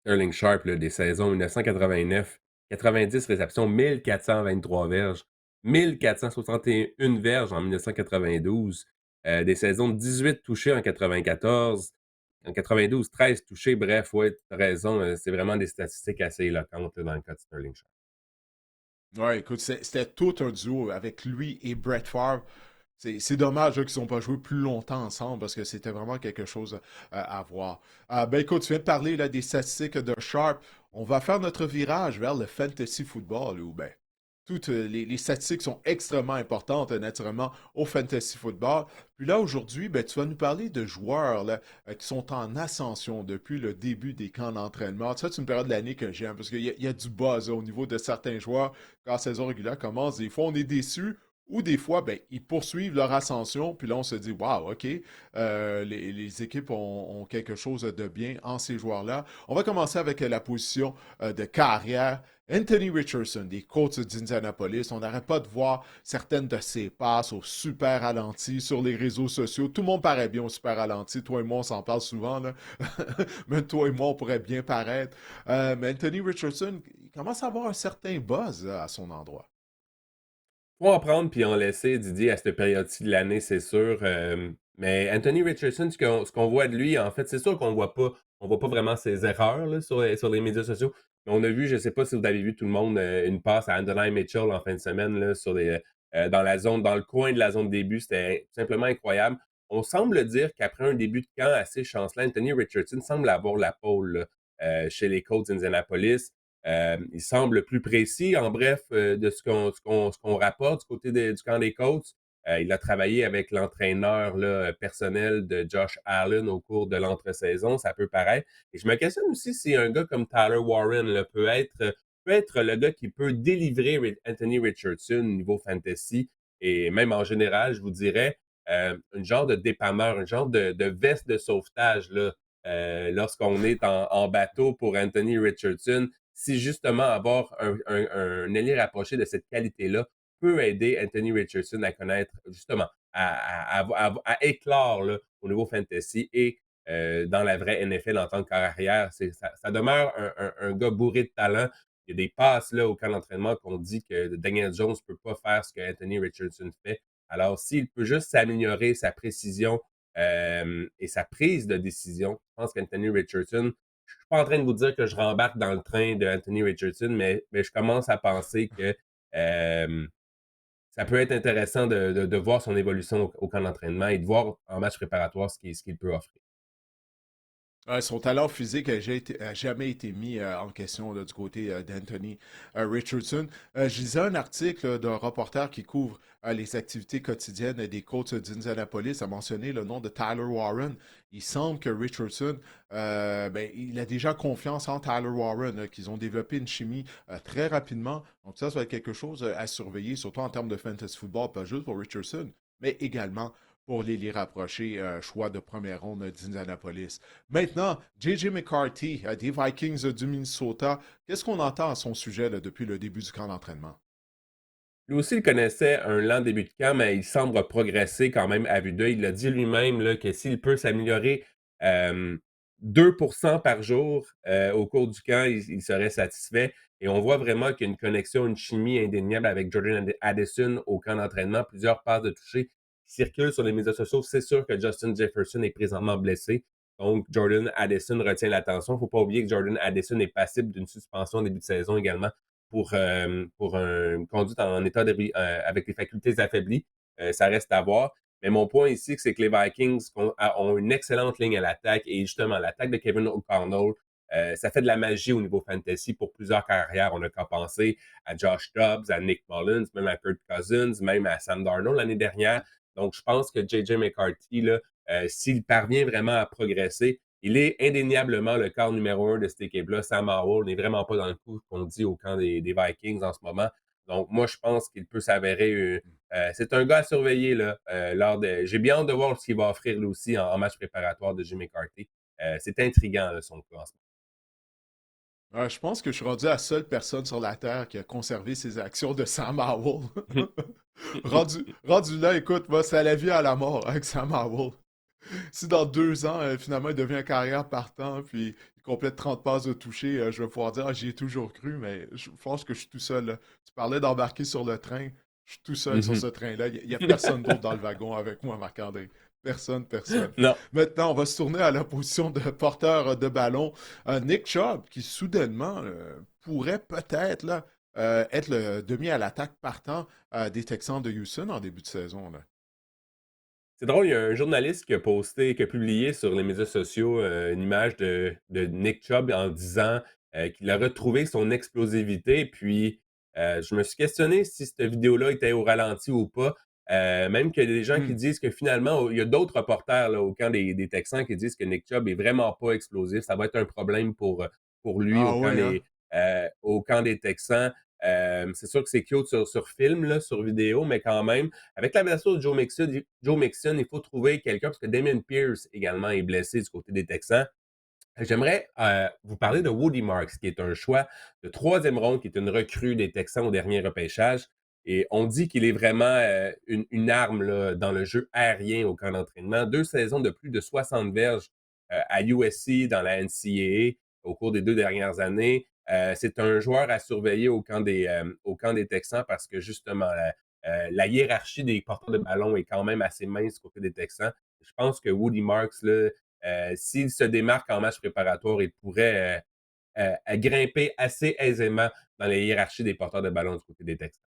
Sterling Sharp, là, des saisons 1989, 90 réceptions, 1423 verges, 1461 verges en 1992, des saisons de 18 touchés en 94, en 92, 13 touchés. Bref, ouais, tu as raison, c'est vraiment des statistiques assez éloquentes là, dans le cas de Sterling Sharp. Ouais, écoute, c'était tout un duo avec lui et Brett Favre. C'est dommage qu'ils n'ont pas joué plus longtemps ensemble parce que c'était vraiment quelque chose à voir. Ben écoute, tu viens de parler là, des statistiques de Sharp. On va faire notre virage vers le fantasy football ou ben toutes les statistiques sont extrêmement importantes, naturellement, au fantasy football. Puis là, aujourd'hui, ben, tu vas nous parler de joueurs là, qui sont en ascension depuis le début des camps d'entraînement. Ça, c'est une période de l'année que j'aime parce qu'il y a du buzz au niveau de certains joueurs quand la saison régulière commence. Des fois, on est déçu. Ou des fois, ben, ils poursuivent leur ascension, puis là, on se dit, waouh, OK, les équipes ont quelque chose de bien en ces joueurs-là. On va commencer avec la position de carrière. Anthony Richardson, des Colts d'Indianapolis, on n'arrête pas de voir certaines de ses passes au super ralenti sur les réseaux sociaux. Tout le monde paraît bien au super ralenti. Toi et moi, on s'en parle souvent. Là. Même toi et moi, on pourrait bien paraître. Mais Anthony Richardson, il commence à avoir un certain buzz là, à son endroit. Faut en prendre puis en laisser, Didier, à cette période-ci de l'année, c'est sûr. Mais Anthony Richardson, ce qu'on voit de lui, en fait, c'est sûr qu'on voit pas vraiment ses erreurs là, sur les médias sociaux. Mais on a vu, je ne sais pas si vous avez vu tout le monde, une passe à Adonai Mitchell en fin de semaine là, dans la zone, dans le coin de la zone de début. C'était simplement incroyable. On semble dire qu'après un début de camp assez chancelant, Anthony Richardson semble avoir la pole là, chez les Colts d'Indianapolis. Il semble plus précis, en bref, de ce qu'on rapporte du côté du camp des Colts. Il a travaillé avec l'entraîneur là, personnel de Josh Allen au cours de l'entre-saison, ça peut paraître. Et je me questionne aussi si un gars comme Tyler Warren là, peut être le gars qui peut délivrer Anthony Richardson au niveau fantasy et même en général, je vous dirais, une genre de dépanneur, une genre de veste de sauvetage là, lorsqu'on est en bateau pour Anthony Richardson, si justement avoir un ailier rapproché de cette qualité-là peut aider Anthony Richardson à connaître justement, à éclore là, au niveau fantasy et dans la vraie NFL en tant que carrière. Ça demeure un gars bourré de talent. Il y a des passes là, au camp d'entraînement qu'on dit que Daniel Jones ne peut pas faire ce que Anthony Richardson fait. Alors, s'il peut juste s'améliorer sa précision et sa prise de décision, je pense qu'Anthony Richardson, je suis pas en train de vous dire que je rembarque dans le train de Anthony Richardson, mais je commence à penser que euh, ça peut être intéressant de voir son évolution au camp d'entraînement et de voir en match préparatoire ce qu'il peut offrir. Ouais, son talent physique a jamais été mis en question là, du côté d'Anthony Richardson. Je lisais un article d'un reporter qui couvre les activités quotidiennes des Colts d'Indianapolis, a mentionné le nom de Tyler Warren. Il semble que Richardson, ben, il a déjà confiance en Tyler Warren, qu'ils ont développé une chimie très rapidement. Donc ça va être quelque chose à surveiller, surtout en termes de fantasy football, pas juste pour Richardson, mais également pour les rapprocher, choix de première ronde d'Indianapolis. Maintenant, J.J. McCarthy des Vikings du Minnesota, qu'est-ce qu'on entend à son sujet là, depuis le début du camp d'entraînement? Lui aussi, il connaissait un lent début de camp, mais il semble progresser quand même à vue d'œil. Il a dit lui-même là, que s'il peut s'améliorer euh, 2% par jour au cours du camp, il serait satisfait. Et on voit vraiment qu'il y a une connexion, une chimie indéniable avec Jordan Addison au camp d'entraînement. Plusieurs passes de toucher circulent sur les médias sociaux. C'est sûr que Justin Jefferson est présentement blessé. Donc, Jordan Addison retient l'attention. Il ne faut pas oublier que Jordan Addison est passible d'une suspension au début de saison également pour une conduite en état avec les facultés affaiblies. Ça reste à voir. Mais mon point ici, c'est que les Vikings ont une excellente ligne à l'attaque et justement, l'attaque de Kevin O'Connell, ça fait de la magie au niveau fantasy pour plusieurs carrières. On a qu'à penser à Josh Dobbs, à Nick Mullins, même à Kirk Cousins, même à Sam Darnold l'année dernière. Donc, je pense que J.J. McCarthy, là, s'il parvient vraiment à progresser, il est indéniablement le quart numéro un de cette équipe-là. Sam Howell n'est vraiment pas dans le coup qu'on dit au camp des Vikings en ce moment. Donc, moi, je pense qu'il peut s'avérer. C'est un gars à surveiller là, j'ai bien hâte de voir ce qu'il va offrir lui aussi en match préparatoire de Jimmy McCarthy. C'est intriguant là, son coup en ce Je pense que je suis rendu la seule personne sur la Terre qui a conservé ses actions de Sam Howell. moment. Rendu là, écoute, moi, c'est à la vie à la mort avec Sam Howell. Si dans 2 ans, finalement, il devient un carrière partant, puis il complète 30 passes de toucher, je vais pouvoir dire, ah, j'y ai toujours cru, mais je pense que je suis tout seul. Là. Tu parlais d'embarquer sur le train. Je suis tout seul sur Mhm. ce train-là. Il n'y a personne d'autre dans le wagon avec moi, Marc-André. Personne, personne. Non. Maintenant, on va se tourner à la position de porteur de ballon. Nick Chubb, qui soudainement pourrait peut-être là, être le demi à l'attaque partant des Texans de Houston en début de saison. Là. C'est drôle, il y a un journaliste qui a publié sur les médias sociaux une image de Nick Chubb en disant qu'il a retrouvé son explosivité. Puis, Je me suis questionné si cette vidéo-là était au ralenti ou pas. Même qu'il y a des gens qui Hmm. disent que finalement, il y a d'autres reporters là, au camp des Texans qui disent que Nick Chubb est vraiment pas explosif. Ça va être un problème pour lui Ah oui, hein? au camp des Texans. C'est sûr que c'est cute sur film, là, sur vidéo, mais quand même, avec la blessure de Joe Mixon, il faut trouver quelqu'un, parce que Damien Pierce également est blessé du côté des Texans. J'aimerais vous parler de Woody Marks, qui est un choix de troisième ronde, qui est une recrue des Texans au dernier repêchage. Et on dit qu'il est vraiment une arme là, dans le jeu aérien au camp d'entraînement. 2 saisons de plus de 60 verges à USC, dans la NCAA, au cours des 2 dernières années. C'est un joueur à surveiller au camp des Texans parce que justement, la hiérarchie des porteurs de ballon est quand même assez mince du côté des Texans. Je pense que Woody Marks, là, s'il se démarque en match préparatoire, il pourrait grimper assez aisément dans les hiérarchies des porteurs de ballon du côté des Texans.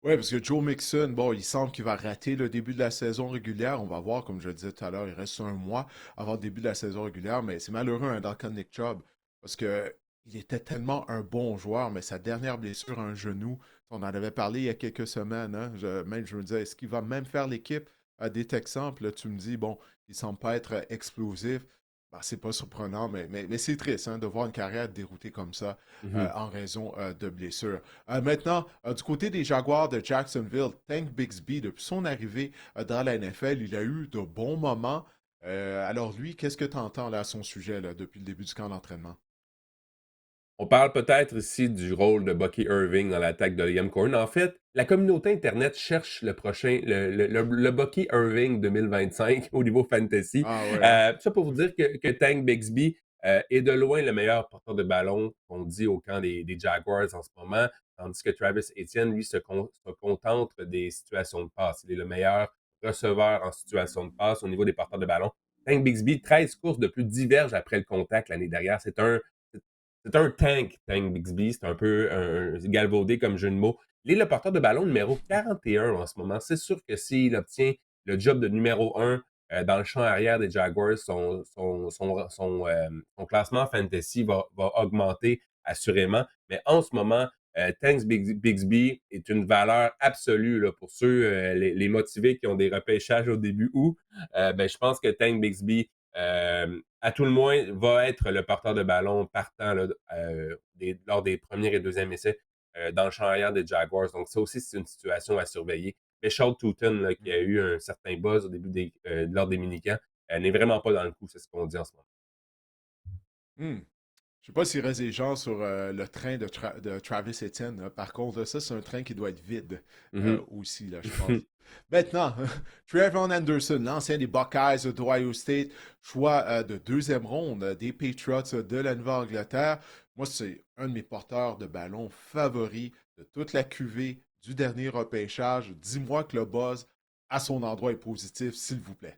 Oui, parce que Joe Mixon, bon, il semble qu'il va rater le début de la saison régulière. On va voir, comme je le disais tout à l'heure, il reste un mois avant le début de la saison régulière, mais c'est malheureux dans le cas de Nick Chubb, parce que il était tellement un bon joueur, mais sa dernière blessure à un genou, on en avait parlé il y a quelques semaines, hein, même je me disais, est-ce qu'il va même faire l'équipe des Texans? Puis là, tu me dis, bon, il semble pas être explosif. Ben, c'est pas surprenant, mais c'est triste hein, de voir une carrière déroutée comme ça Mhm. en raison de blessures. Maintenant, du côté des Jaguars de Jacksonville, Tank Bixby, depuis son arrivée dans la NFL, il a eu de bons moments. Alors lui, qu'est-ce que tu entends là, à son sujet là, depuis le début du camp d'entraînement? On parle peut-être ici du rôle de Bucky Irving dans l'attaque de Liam Cohen. En fait, la communauté Internet cherche le prochain, le Bucky Irving 2025 au niveau fantasy. Ah ouais, hein? Ça pour vous dire que Tank Bixby est de loin le meilleur porteur de ballon qu'on dit au camp des Jaguars en ce moment, tandis que Travis Etienne, lui, se contente des situations de passe. Il est le meilleur receveur en situation de passe au niveau des porteurs de ballon. Tank Bixby, 13 courses de plus de 10 verges après le contact l'année dernière. C'est un Tank Bixby. C'est un peu galvaudé comme jeu de mots. Il est le porteur de ballon numéro 41 en ce moment. C'est sûr que s'il obtient le job de numéro 1 dans le champ arrière des Jaguars, son classement fantasy va augmenter assurément. Mais en ce moment, Bixby est une valeur absolue là, pour ceux, les motivés qui ont des repêchages au début août. Ben, je pense que Tank Bixby à tout le moins, va être le porteur de ballon partant là, lors des premiers et deuxièmes essais dans le champ arrière des Jaguars. Donc, ça aussi, c'est une situation à surveiller. Mais Charles Tootin, là, qui a eu un certain buzz au début lors des minicamps, n'est vraiment pas dans le coup, c'est ce qu'on dit en ce moment. Hmm. Je sais pas s'il reste des gens sur le train de Travis Etienne, hein. Par contre, ça, c'est un train qui doit être vide Mhm. aussi, là, je pense. Maintenant, Trevon Anderson, l'ancien des Buckeyes d'Ohio State, choix de deuxième ronde des Patriots de la Nouvelle-Angleterre. Moi, c'est un de mes porteurs de ballon favoris de toute la QV du dernier repêchage. Dis-moi que le buzz à son endroit est positif, s'il vous plaît.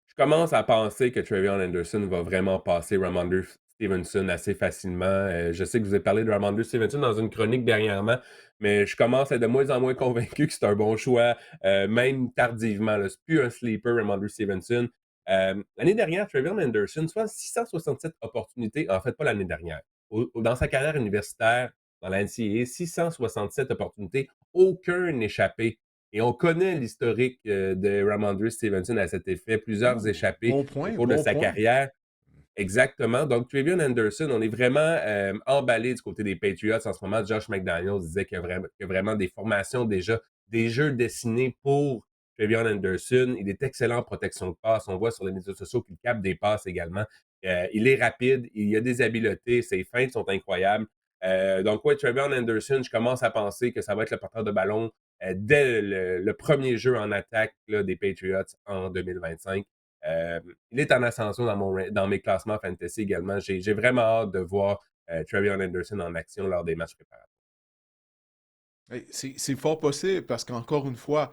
Je commence à penser que Travion Anderson va vraiment passer Ramondre Stevenson assez facilement. Je sais que je vous ai parlé de Ramondre Stevenson dans une chronique dernièrement, mais je commence à être de moins en moins convaincu que c'est un bon choix, même tardivement. Là. C'est plus un sleeper, Ramondre Stevenson. L'année dernière, Travion Anderson, soit 667 opportunités, en fait pas l'année dernière, dans sa carrière universitaire, dans la NCAA, 667 opportunités, aucun échappé. Et on connaît l'historique de Ramondre Stevenson à cet effet, plusieurs Ouh, échappés bon au point, cours de bon sa point. carrière. Exactement. Donc, Travion Anderson, on est vraiment emballé du côté des Patriots en ce moment. Josh McDaniels disait qu'il y a vraiment des formations déjà, des jeux dessinés pour Travion Anderson. Il est excellent en protection de passe. On voit sur les médias sociaux qu'il capte des passes également. Il est rapide, il a des habiletés, ses feintes sont incroyables. Donc, ouais, Travion Anderson, je commence à penser que ça va être le porteur de ballon dès le premier jeu en attaque là, des Patriots en 2025. Il est en ascension dans mes classements fantasy également. J'ai vraiment hâte de voir Travion Anderson en action lors des matchs préparatoires. Hey, c'est fort possible parce qu'encore une fois,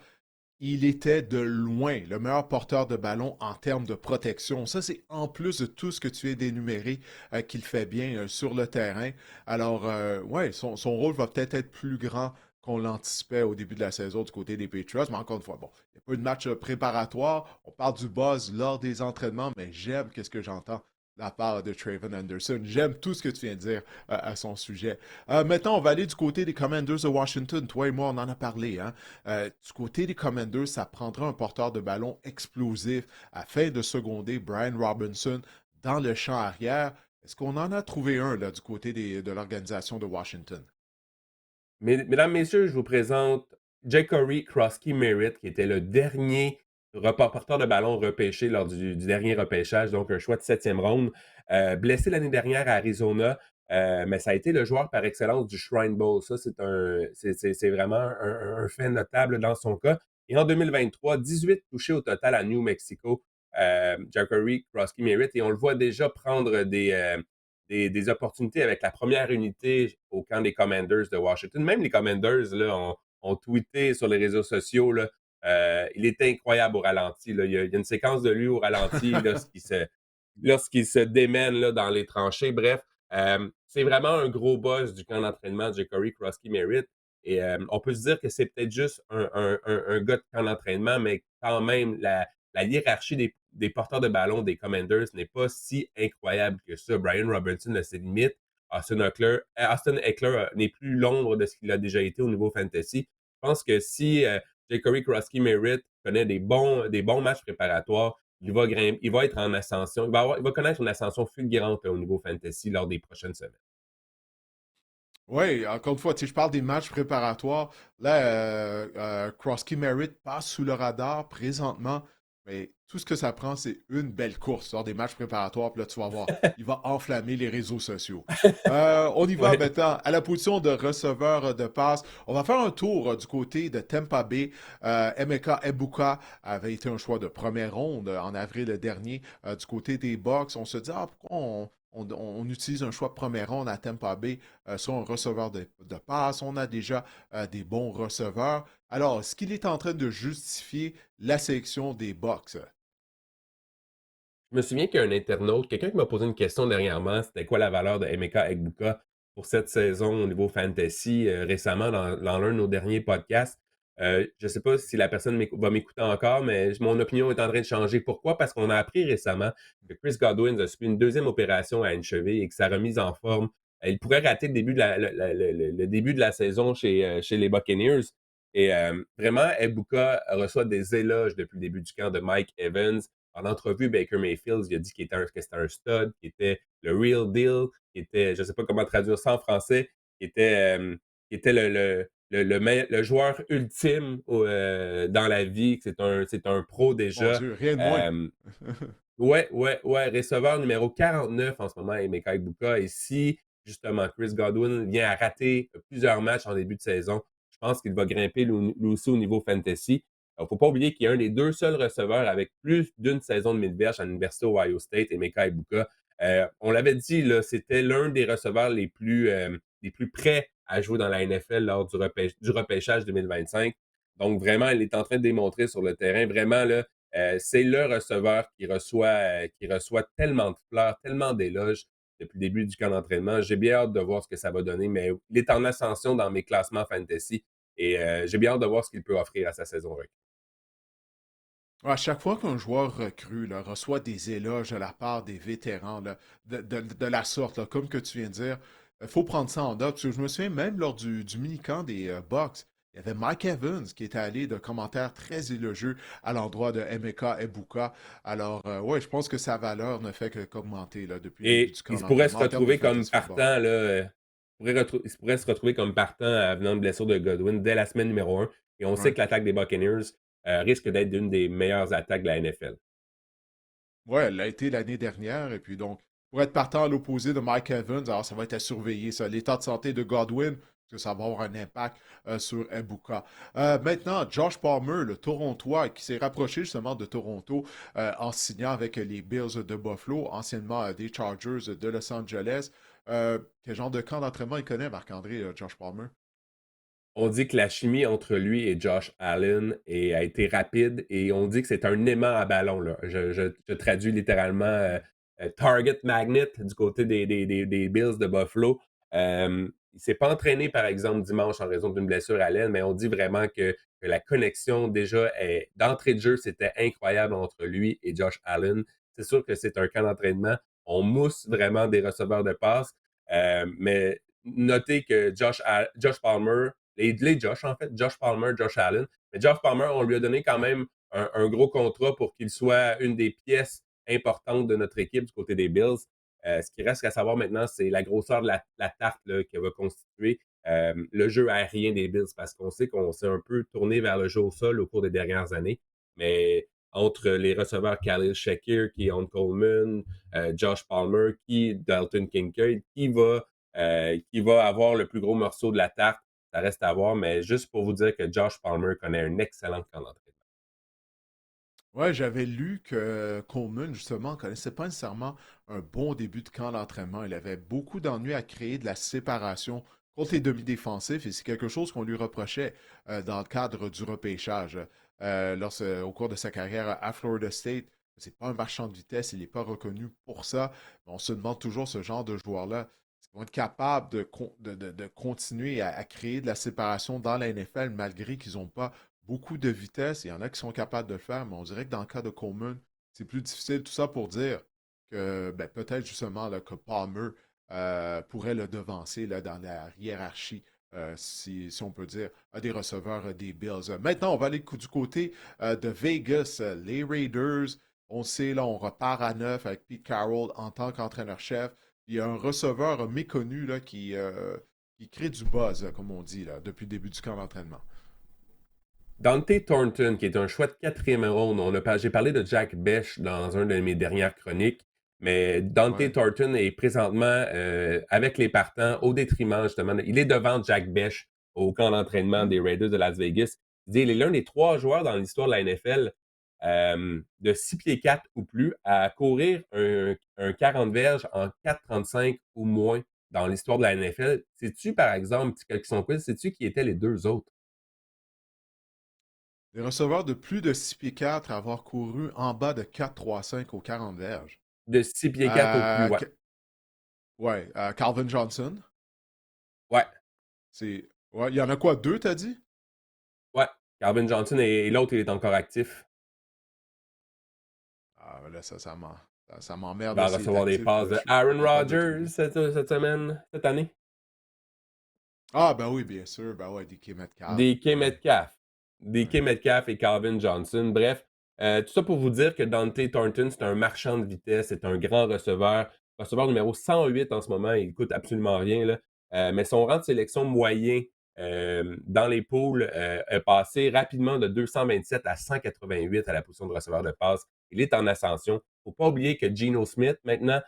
il était de loin le meilleur porteur de ballon en termes de protection. Ça, c'est en plus de tout ce que tu as dénuméré qu'il fait bien sur le terrain. Alors, ouais, son rôle va peut-être être plus grand qu'on l'anticipait au début de la saison du côté des Patriots. Mais encore une fois, bon, il n'y a pas eu de match préparatoire. On parle du buzz lors des entraînements, mais j'aime qu'est-ce que j'entends la part de Traven Anderson. J'aime tout ce que tu viens de dire à son sujet. Maintenant, on va aller du côté des Commanders de Washington. Toi et moi, on en a parlé. Hein? Du côté des Commanders, ça prendra un porteur de ballon explosif afin de seconder Brian Robinson dans le champ arrière. Est-ce qu'on en a trouvé un là, du côté de l'organisation de Washington? Mesdames, Messieurs, je vous présente Jacory Krosky Merritt, qui était le dernier porteur de ballon repêché lors du dernier repêchage, donc un choix de 7e ronde. Blessé l'année dernière à Arizona, mais ça a été le joueur par excellence du Shrine Bowl. Ça, c'est vraiment un fait notable dans son cas. Et en 2023, 18 touchés au total à New Mexico, Jacory Krosky Merritt, et on le voit déjà prendre des opportunités avec la première unité au camp des Commanders de Washington. Même les Commanders là, ont tweeté sur les réseaux sociaux. Là, il est incroyable au ralenti. Là. Il y a une séquence de lui au ralenti lorsqu'il se démène là, dans les tranchées. Bref, c'est vraiment un gros boss du camp d'entraînement de Jacory Krosky Merritt. Et on peut se dire que c'est peut-être juste un gars de camp d'entraînement, mais quand même, la hiérarchie des porteurs de ballon des Commanders n'est pas si incroyable que ça. Brian Robinson a ses limites. Austin Eckler n'est plus l'ombre de ce qu'il a déjà été au niveau fantasy. Je pense que si Jacory Krosky Merritt connaît des bons matchs préparatoires, il va être en ascension. Il va connaître une ascension fulgurante là, au niveau fantasy lors des prochaines semaines. Oui, encore une fois, tu sais, je parle des matchs préparatoires. Là, Krosky Merritt passe sous le radar présentement, mais tout ce que ça prend, c'est une belle course lors des matchs préparatoires. Puis là, tu vas voir, il va enflammer les réseaux sociaux. On y va Ouais. maintenant à la position de receveur de passe. On va faire un tour du côté de Tampa Bay. Emeka Ebuka avait été un choix de première ronde en avril dernier du côté des Bucks. On se dit, ah, pourquoi on utilise un choix de première ronde à Tampa Bay sur un receveur de passe. On a déjà des bons receveurs. Alors, est-ce qu'il est en train de justifier la sélection des Bucks? Je me souviens qu'il y a un internaute, quelqu'un qui m'a posé une question dernièrement, c'était quoi la valeur de Emeka Egbuka pour cette saison au niveau fantasy récemment dans l'un de nos derniers podcasts. Je ne sais pas si la personne va m'écouter encore, mais mon opinion est en train de changer. Pourquoi? Parce qu'on a appris récemment que Chris Godwin a subi une deuxième opération à une cheville et que sa remise en forme, il pourrait rater le début le début de la saison chez les Buccaneers. Et vraiment, Egbuka reçoit des éloges depuis le début du camp de Mike Evans. En entrevue, Baker Mayfield, il a dit que c'était un stud, qu'il était le real deal, qu'il était, je ne sais pas comment traduire ça en français, qu'il était le joueur ultime dans la vie, que c'est un pro Mon déjà. Dieu, rien de moins. Euh, ouais, receveur numéro 49 en ce moment, Emeka Egbuka. Et si, justement, Chris Godwin vient à rater plusieurs matchs en début de saison, je pense qu'il va grimper lui aussi au niveau fantasy. Il ne faut pas oublier qu'il y a un des deux seuls receveurs avec plus d'une saison de 1000 verges à l'Université Ohio State, Emeka Egbuka. On l'avait dit, là, c'était l'un des receveurs les plus prêts à jouer dans la NFL lors du repêchage 2025. Donc, vraiment, il est en train de démontrer sur le terrain, vraiment, là, c'est le receveur qui reçoit tellement de fleurs, tellement d'éloges depuis le début du camp d'entraînement. J'ai bien hâte de voir ce que ça va donner, mais il est en ascension dans mes classements fantasy et j'ai bien hâte de voir ce qu'il peut offrir à sa saison rookie. À chaque fois qu'un joueur recrue là, reçoit des éloges de la part des vétérans là, de la sorte, là, comme que tu viens de dire, il faut prendre ça en note. Parce que je me souviens même lors du mini-camp des Bucks, il y avait Mike Evans qui était allé de commentaires très élogieux à l'endroit de Emeka Ebuka. Alors, ouais, je pense que sa valeur ne fait qu'augmenter là, depuis le début Et du il camp se pourrait se d'entraînement en termes de retrouver comme fantasy football. partant, là, il se pourrait se retrouver comme partant à venant de blessure de Godwin dès la semaine numéro 1. Et on sait Ouais. que l'attaque des Buccaneers risque d'être une des meilleures attaques de la NFL. Ouais, elle l'a été l'année dernière. Et puis donc, pour être partant à l'opposé de Mike Evans, alors ça va être à surveiller, ça. L'état de santé de Godwin, parce que ça va avoir un impact sur Ebuka. Maintenant, Josh Palmer, le Torontois, qui s'est rapproché justement de Toronto en signant avec les Bills de Buffalo, anciennement des Chargers de Los Angeles. Quel genre de camp d'entraînement il connaît, Marc-André, Josh Palmer? On dit que la chimie entre lui et Josh Allen a été rapide et on dit que c'est un aimant à ballon. Là. Je traduis littéralement target magnet du côté des Bills de Buffalo. Il ne s'est pas entraîné, par exemple, dimanche en raison d'une blessure à Allen, mais on dit vraiment que la connexion déjà d'entrée de jeu, c'était incroyable entre lui et Josh Allen. C'est sûr que c'est un camp d'entraînement. On mousse vraiment des receveurs de passe. Mais notez que Josh Palmer, les Josh en fait, Josh Palmer, Josh Allen, mais Josh Palmer, on lui a donné quand Ouais. même un gros contrat pour qu'il soit une des pièces importantes de notre équipe du côté des Bills. Ce qui reste à savoir maintenant, c'est la grosseur de la tarte là, qui va constituer le jeu aérien des Bills, parce qu'on sait qu'on s'est un peu tourné vers le jeu au sol au cours des dernières années. Mais entre les receveurs Khalil Shakir, Keon Coleman, Josh Palmer, Dalton Kincaid, qui va avoir le plus gros morceau de la tarte, ça reste à voir. Mais juste pour vous dire que Josh Palmer connaît un excellent camp d'entraînement. Ouais, j'avais lu que Coleman, justement, connaissait pas nécessairement un bon début de camp d'entraînement. Il avait beaucoup d'ennuis à créer de la séparation contre les demi-défensifs et c'est quelque chose qu'on lui reprochait dans le cadre du repêchage. Au cours de sa carrière à Florida State, c'est pas un marchand de vitesse, il n'est pas reconnu pour ça. Mais on se demande toujours ce genre de joueurs-là. Est-ce qu'ils vont être capables de continuer à créer de la séparation dans la NFL malgré qu'ils n'ont pas beaucoup de vitesse. Il y en a qui sont capables de le faire, mais on dirait que dans le cas de Coleman, c'est plus difficile. Tout ça pour dire que ben, peut-être justement là, que Palmer pourrait le devancer là, dans la hiérarchie, si on peut dire, des receveurs des Bills. Maintenant, on va aller du côté de Vegas. Les Raiders, on sait, là, on repart à neuf avec Pete Carroll en tant qu'entraîneur-chef. Il y a un receveur méconnu là, qui crée du buzz, là, comme on dit, là, depuis le début du camp d'entraînement. Dante Thornton, qui est un choix de quatrième ronde. J'ai parlé de Jack Bech dans une de mes dernières chroniques, mais Dante Ouais. Thornton est présentement avec les partants au détriment, justement. Il est devant Jack Bech au camp d'entraînement Mhm. des Raiders de Las Vegas. Il est l'un des 3 joueurs dans l'histoire de la NFL de 6 pieds 4 ou plus à courir un 40 verges en 4,35 ou moins dans l'histoire de la NFL. Sais-tu, par exemple, petit question quiz, sais-tu qui étaient les 2 autres? Les receveurs de plus de 6 pieds 4 à avoir couru en bas de 4,35 aux 40 verges. De 6 pieds 4 au plus, Euh, ouais. Ca- ouais, Calvin Johnson. Ouais, Ouais, il y en a quoi, deux, t'as dit? ouais. Calvin Johnson et l'autre, il est encore actif. Ah, ben là, ça Il m'emmerde va s'il est recevoir des actif. passes de Je suis Aaron capable de Rodgers trouver. cette semaine, cette année. Ah, ben oui, bien sûr. Ben ouais, DK Metcalf. DK Ouais, Metcalf. DK ouais. Metcalf et Calvin Johnson. Bref, tout ça pour vous dire que Dante Thornton, c'est un marchand de vitesse, c'est un grand receveur. Receveur numéro 108 en ce moment, il coûte absolument rien, là. Mais son rang de sélection moyen dans les poules est passé rapidement de 227 à 188 à la position de receveur de passe. Il est en ascension. Il ne faut pas oublier que Geno Smith, maintenant,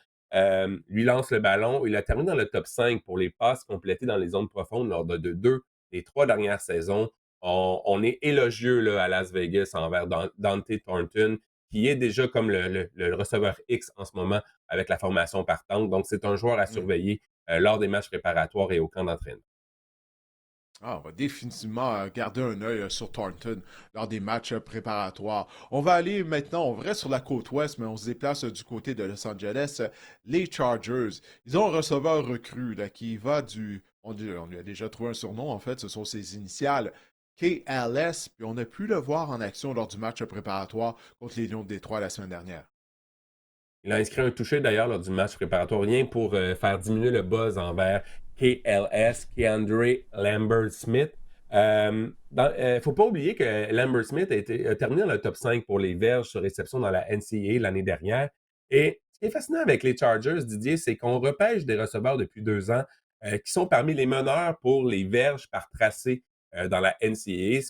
lui lance le ballon. Il a terminé dans le top 5 pour les passes complétées dans les zones profondes lors de 2 des 3 dernières saisons. On est élogieux là, à Las Vegas envers Dante Thornton, qui est déjà comme le receveur X en ce moment avec la formation partante. Donc, c'est un joueur à Ouais. surveiller lors des matchs préparatoires et au camp d'entraînement. Ah, on va définitivement garder un œil sur Thornton lors des matchs préparatoires. On va aller maintenant, on reste sur la côte ouest, mais on se déplace du côté de Los Angeles. Les Chargers, ils ont un receveur recru là, qui va on lui a déjà trouvé un surnom, en fait, ce sont ses initiales, KLS, puis on a pu le voir en action lors du match préparatoire contre les Lions de Détroit la semaine dernière. Il a inscrit un touché d'ailleurs lors du match préparatoire, rien pour faire diminuer le buzz envers KLS, Keandre Lambert-Smith. Faut pas oublier que Lambert-Smith a terminé dans le top 5 pour les verges sur réception dans la NCAA l'année dernière. Et ce qui est fascinant avec les Chargers, Didier, c'est qu'on repêche des receveurs depuis 2 ans qui sont parmi les meneurs pour les verges par tracé dans la NCAA.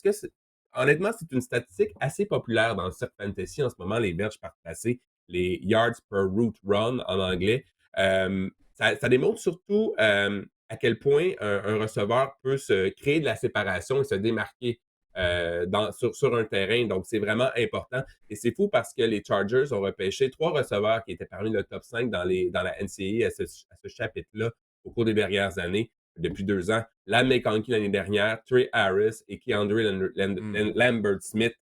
Honnêtement, c'est une statistique assez populaire dans le Surf Fantasy en ce moment, les verges par tracé, les yards per route run en anglais. Ça démontre surtout à quel point un receveur peut se créer de la séparation et se démarquer sur un terrain. Donc, c'est vraiment important. Et c'est fou parce que les Chargers ont repêché 3 receveurs qui étaient parmi le top 5 dans la NCAA à ce chapitre-là au cours des dernières années, depuis 2 ans. Lam McConkey l'année dernière, Trey Harris et Keandre Mhm. Lambert-Smith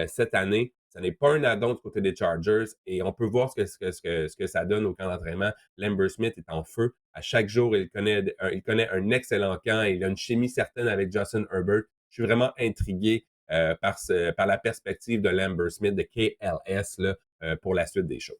cette année. Ce n'est pas un addon du côté des Chargers et on peut voir ce que ça donne au camp d'entraînement. Lambert Smith est en feu. À chaque jour, il connaît un excellent camp. Il a une chimie certaine avec Justin Herbert. Je suis vraiment intrigué par la perspective de Lambert Smith, de KLS, là, pour la suite des choses.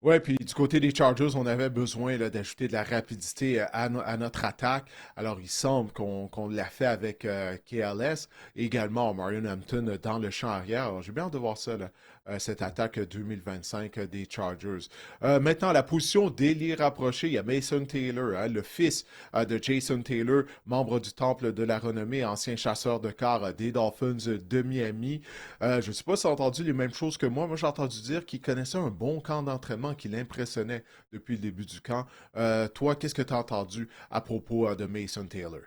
Ouais, puis du côté des Chargers, on avait besoin là, d'ajouter de la rapidité à notre attaque. Alors, il semble qu'on l'a fait avec KLS et également Marion Hampton dans le champ arrière. Alors, j'ai bien hâte de voir ça, là, cette attaque 2025 des Chargers. Maintenant, la position d'ailier rapproché, il y a Mason Taylor, hein, le fils de Jason Taylor, membre du Temple de la Renommée, ancien chasseur de quart des Dolphins de Miami. Je ne sais pas si tu as entendu les mêmes choses que moi. Moi, j'ai entendu dire qu'il connaissait un bon camp d'entraînement qui l'impressionnait depuis le début du camp. Toi, qu'est-ce que tu as entendu à propos de Mason Taylor?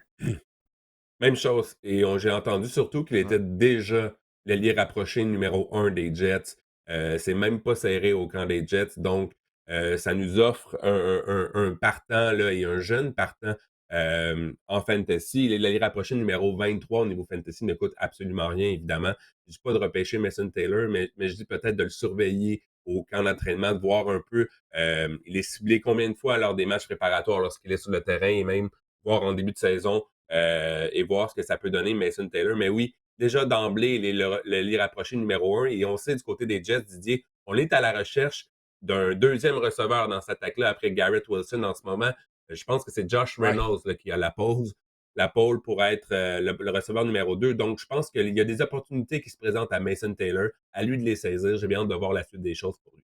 Même chose. Et j'ai entendu surtout qu'il Ouais. était déjà l'allié rapproché numéro un des Jets. C'est même pas serré au camp des Jets. Donc, ça nous offre un partant là, et un jeune partant en fantasy. L'allié rapproché numéro 23 au niveau fantasy ne coûte absolument rien, évidemment. Je dis pas de repêcher Mason Taylor, mais je dis peut-être de le surveiller au camp d'entraînement, de voir un peu il est ciblé combien de fois lors des matchs préparatoires lorsqu'il est sur le terrain et même voir en début de saison et voir ce que ça peut donner Mason Taylor. Mais oui, déjà d'emblée, il est le rapproché numéro un. Et on sait du côté des Jets, Didier, on est à la recherche d'un deuxième receveur dans cette attaque-là après Garrett Wilson en ce moment. Je pense que c'est Josh Ouais. Reynolds là, qui a la pole pour être le receveur numéro 2. Donc, je pense qu'il y a des opportunités qui se présentent à Mason Taylor. À lui de les saisir. J'ai bien hâte de voir la suite des choses pour lui.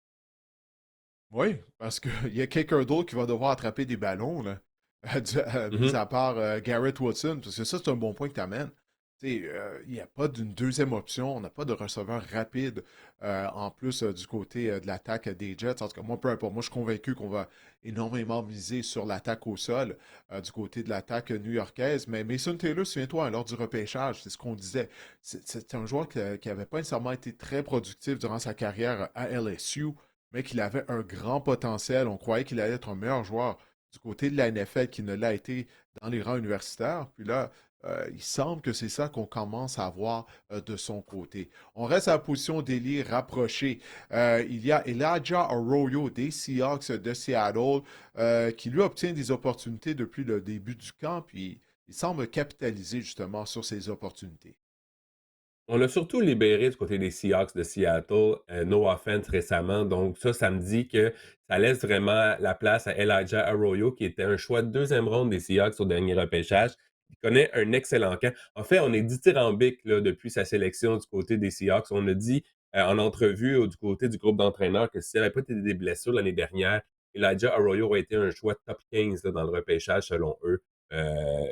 Oui, parce qu'il y a quelqu'un d'autre qui va devoir attraper des ballons, là, mis Mhm. à part Garrett Wilson, parce que ça, c'est un bon point que tu amènes. Il n'y a pas d'une deuxième option, on n'a pas de receveur rapide en plus du côté de l'attaque des Jets. En tout cas, moi, peu importe, moi, je suis convaincu qu'on va énormément miser sur l'attaque au sol du côté de l'attaque new-yorkaise. Mais Mason Taylor, souviens-toi, hein, lors du repêchage, c'est ce qu'on disait. C'est un joueur qui n'avait pas nécessairement été très productif durant sa carrière à LSU, mais qu'il avait un grand potentiel. On croyait qu'il allait être un meilleur joueur du côté de la NFL qu'il ne l'a été dans les rangs universitaires. Puis là, il semble que c'est ça qu'on commence à voir de son côté. On reste à la position d'ailier rapproché. Il y a Elijah Arroyo des Seahawks de Seattle qui lui obtient des opportunités depuis le début du camp, puis il semble capitaliser justement sur ces opportunités. On a surtout libéré du côté des Seahawks de Seattle, Noah Fent récemment. Donc ça me dit que ça laisse vraiment la place à Elijah Arroyo, qui était un choix de deuxième ronde des Seahawks au dernier repêchage. Il connaît un excellent camp. En fait, on est dithyrambique là, depuis sa sélection du côté des Seahawks. On a dit en entrevue du côté du groupe d'entraîneurs que s'il n'y avait pas été des blessures l'année dernière, Elijah Arroyo aurait été un choix top 15 là, dans le repêchage selon eux.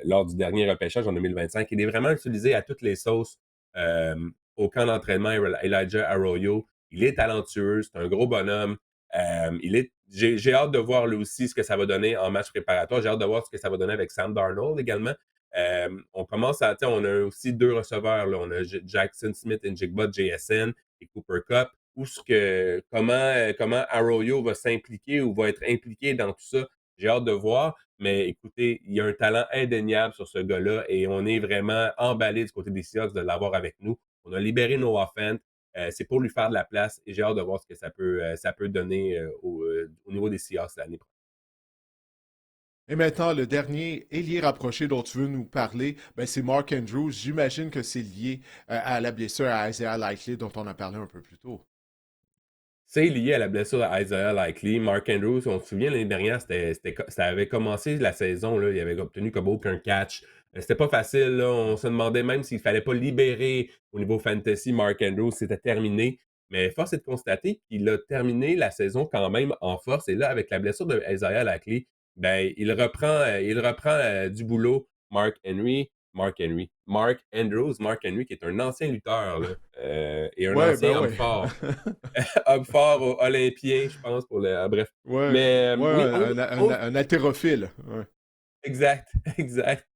Lors du dernier repêchage en 2025. Il est vraiment utilisé à toutes les sauces au camp d'entraînement. Elijah Arroyo. Il est talentueux, c'est un gros bonhomme. J'ai hâte de voir lui aussi ce que ça va donner en match préparatoire. J'ai hâte de voir ce que ça va donner avec Sam Darnold également. On commence à, on a aussi deux receveurs. Là. On a Jackson Smith et Jigba, JSN et Cooper Cup. Comment Arroyo va s'impliquer ou va être impliqué dans tout ça, j'ai hâte de voir. Mais écoutez, il y a un talent indéniable sur ce gars-là et on est vraiment emballé du côté des Seahawks de l'avoir avec nous. On a libéré Noah Fent. C'est pour lui faire de la place et j'ai hâte de voir ce que ça peut donner au niveau des Seahawks l'année prochaine. Et maintenant, le dernier ailier rapproché dont tu veux nous parler, ben, c'est Mark Andrews. J'imagine que c'est lié à la blessure à Isaiah Likely dont on a parlé un peu plus tôt. C'est lié à la blessure d'Isaiah Likely. Mark Andrews, on se souvient l'année dernière, ça avait commencé la saison, là, il avait obtenu comme aucun catch. C'était pas facile, là, on se demandait même s'il fallait pas libérer au niveau fantasy Mark Andrews, c'était terminé. Mais force est de constater qu'il a terminé la saison quand même en force. Et là, avec la blessure de Isaiah Likely, ben, il reprend du boulot. Mark Andrews, Mark Henry, qui est un ancien lutteur là, et un Ouais, ben ancien homme ouais. fort. Homme fort olympien, je pense, pour le. Bref. Ouais, Mais ouais, oui, un haltérophile. Ouais. exact, exact.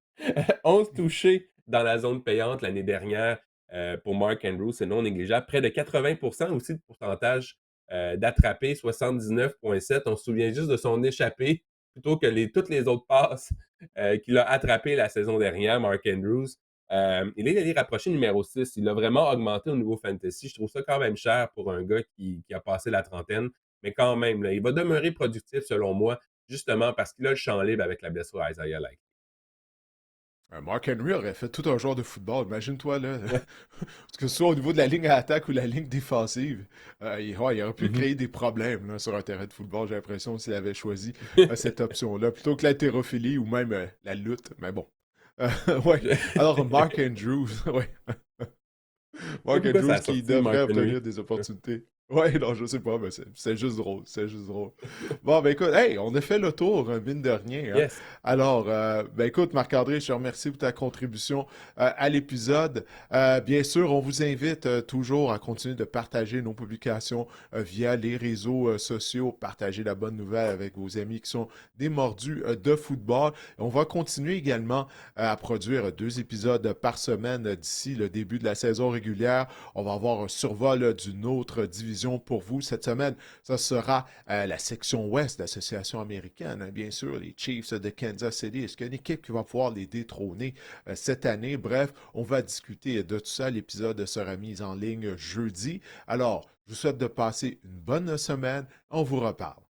11 touchés dans la zone payante l'année dernière pour Mark Andrews, c'est non négligeable. Près de 80% aussi de pourcentage d'attrapés, 79,7. On se souvient juste de son échappée plutôt que toutes les autres passes qu'il a attrapées la saison dernière, Mark Andrews. Il est allé rapprocher numéro 6. Il a vraiment augmenté au niveau fantasy. Je trouve ça quand même cher pour un gars qui a passé la trentaine. Mais quand même, là, il va demeurer productif selon moi, justement parce qu'il a le champ libre avec la blessure à Isaiah Like. Mark Henry aurait fait tout un joueur de football. Imagine-toi, là, Ouais. que ce soit au niveau de la ligne à attaque ou la ligne défensive, il aurait pu Mhm. créer des problèmes là, sur un terrain de football, j'ai l'impression, s'il avait choisi cette option-là, plutôt que l'haltérophilie ou même la lutte. Mais bon. Ouais. Alors, Mark Andrews, ouais. Je sais pas Mark pourquoi ça Andrews a qui sorti devrait Mark obtenir Henry. des opportunités. Ouais, non, je sais pas, mais c'est juste drôle. C'est juste drôle. Bon, ben écoute, hey, on a fait le tour, mine de rien, hein. Yes. Alors, ben écoute, Marc-André, je te remercie pour ta contribution à l'épisode. Bien sûr, on vous invite toujours à continuer de partager nos publications via les réseaux sociaux. Partagez la bonne nouvelle avec vos amis qui sont des mordus de football. On va continuer également à produire 2 épisodes par semaine d'ici le début de la saison régulière. On va avoir un survol d'une autre division pour vous cette semaine. Ça sera la section ouest de l'association américaine, hein, bien sûr, les Chiefs de Kansas City. Est-ce qu'il y a une équipe qui va pouvoir les détrôner cette année? Bref, on va discuter de tout ça. L'épisode sera mis en ligne jeudi. Alors, je vous souhaite de passer une bonne semaine. On vous reparle.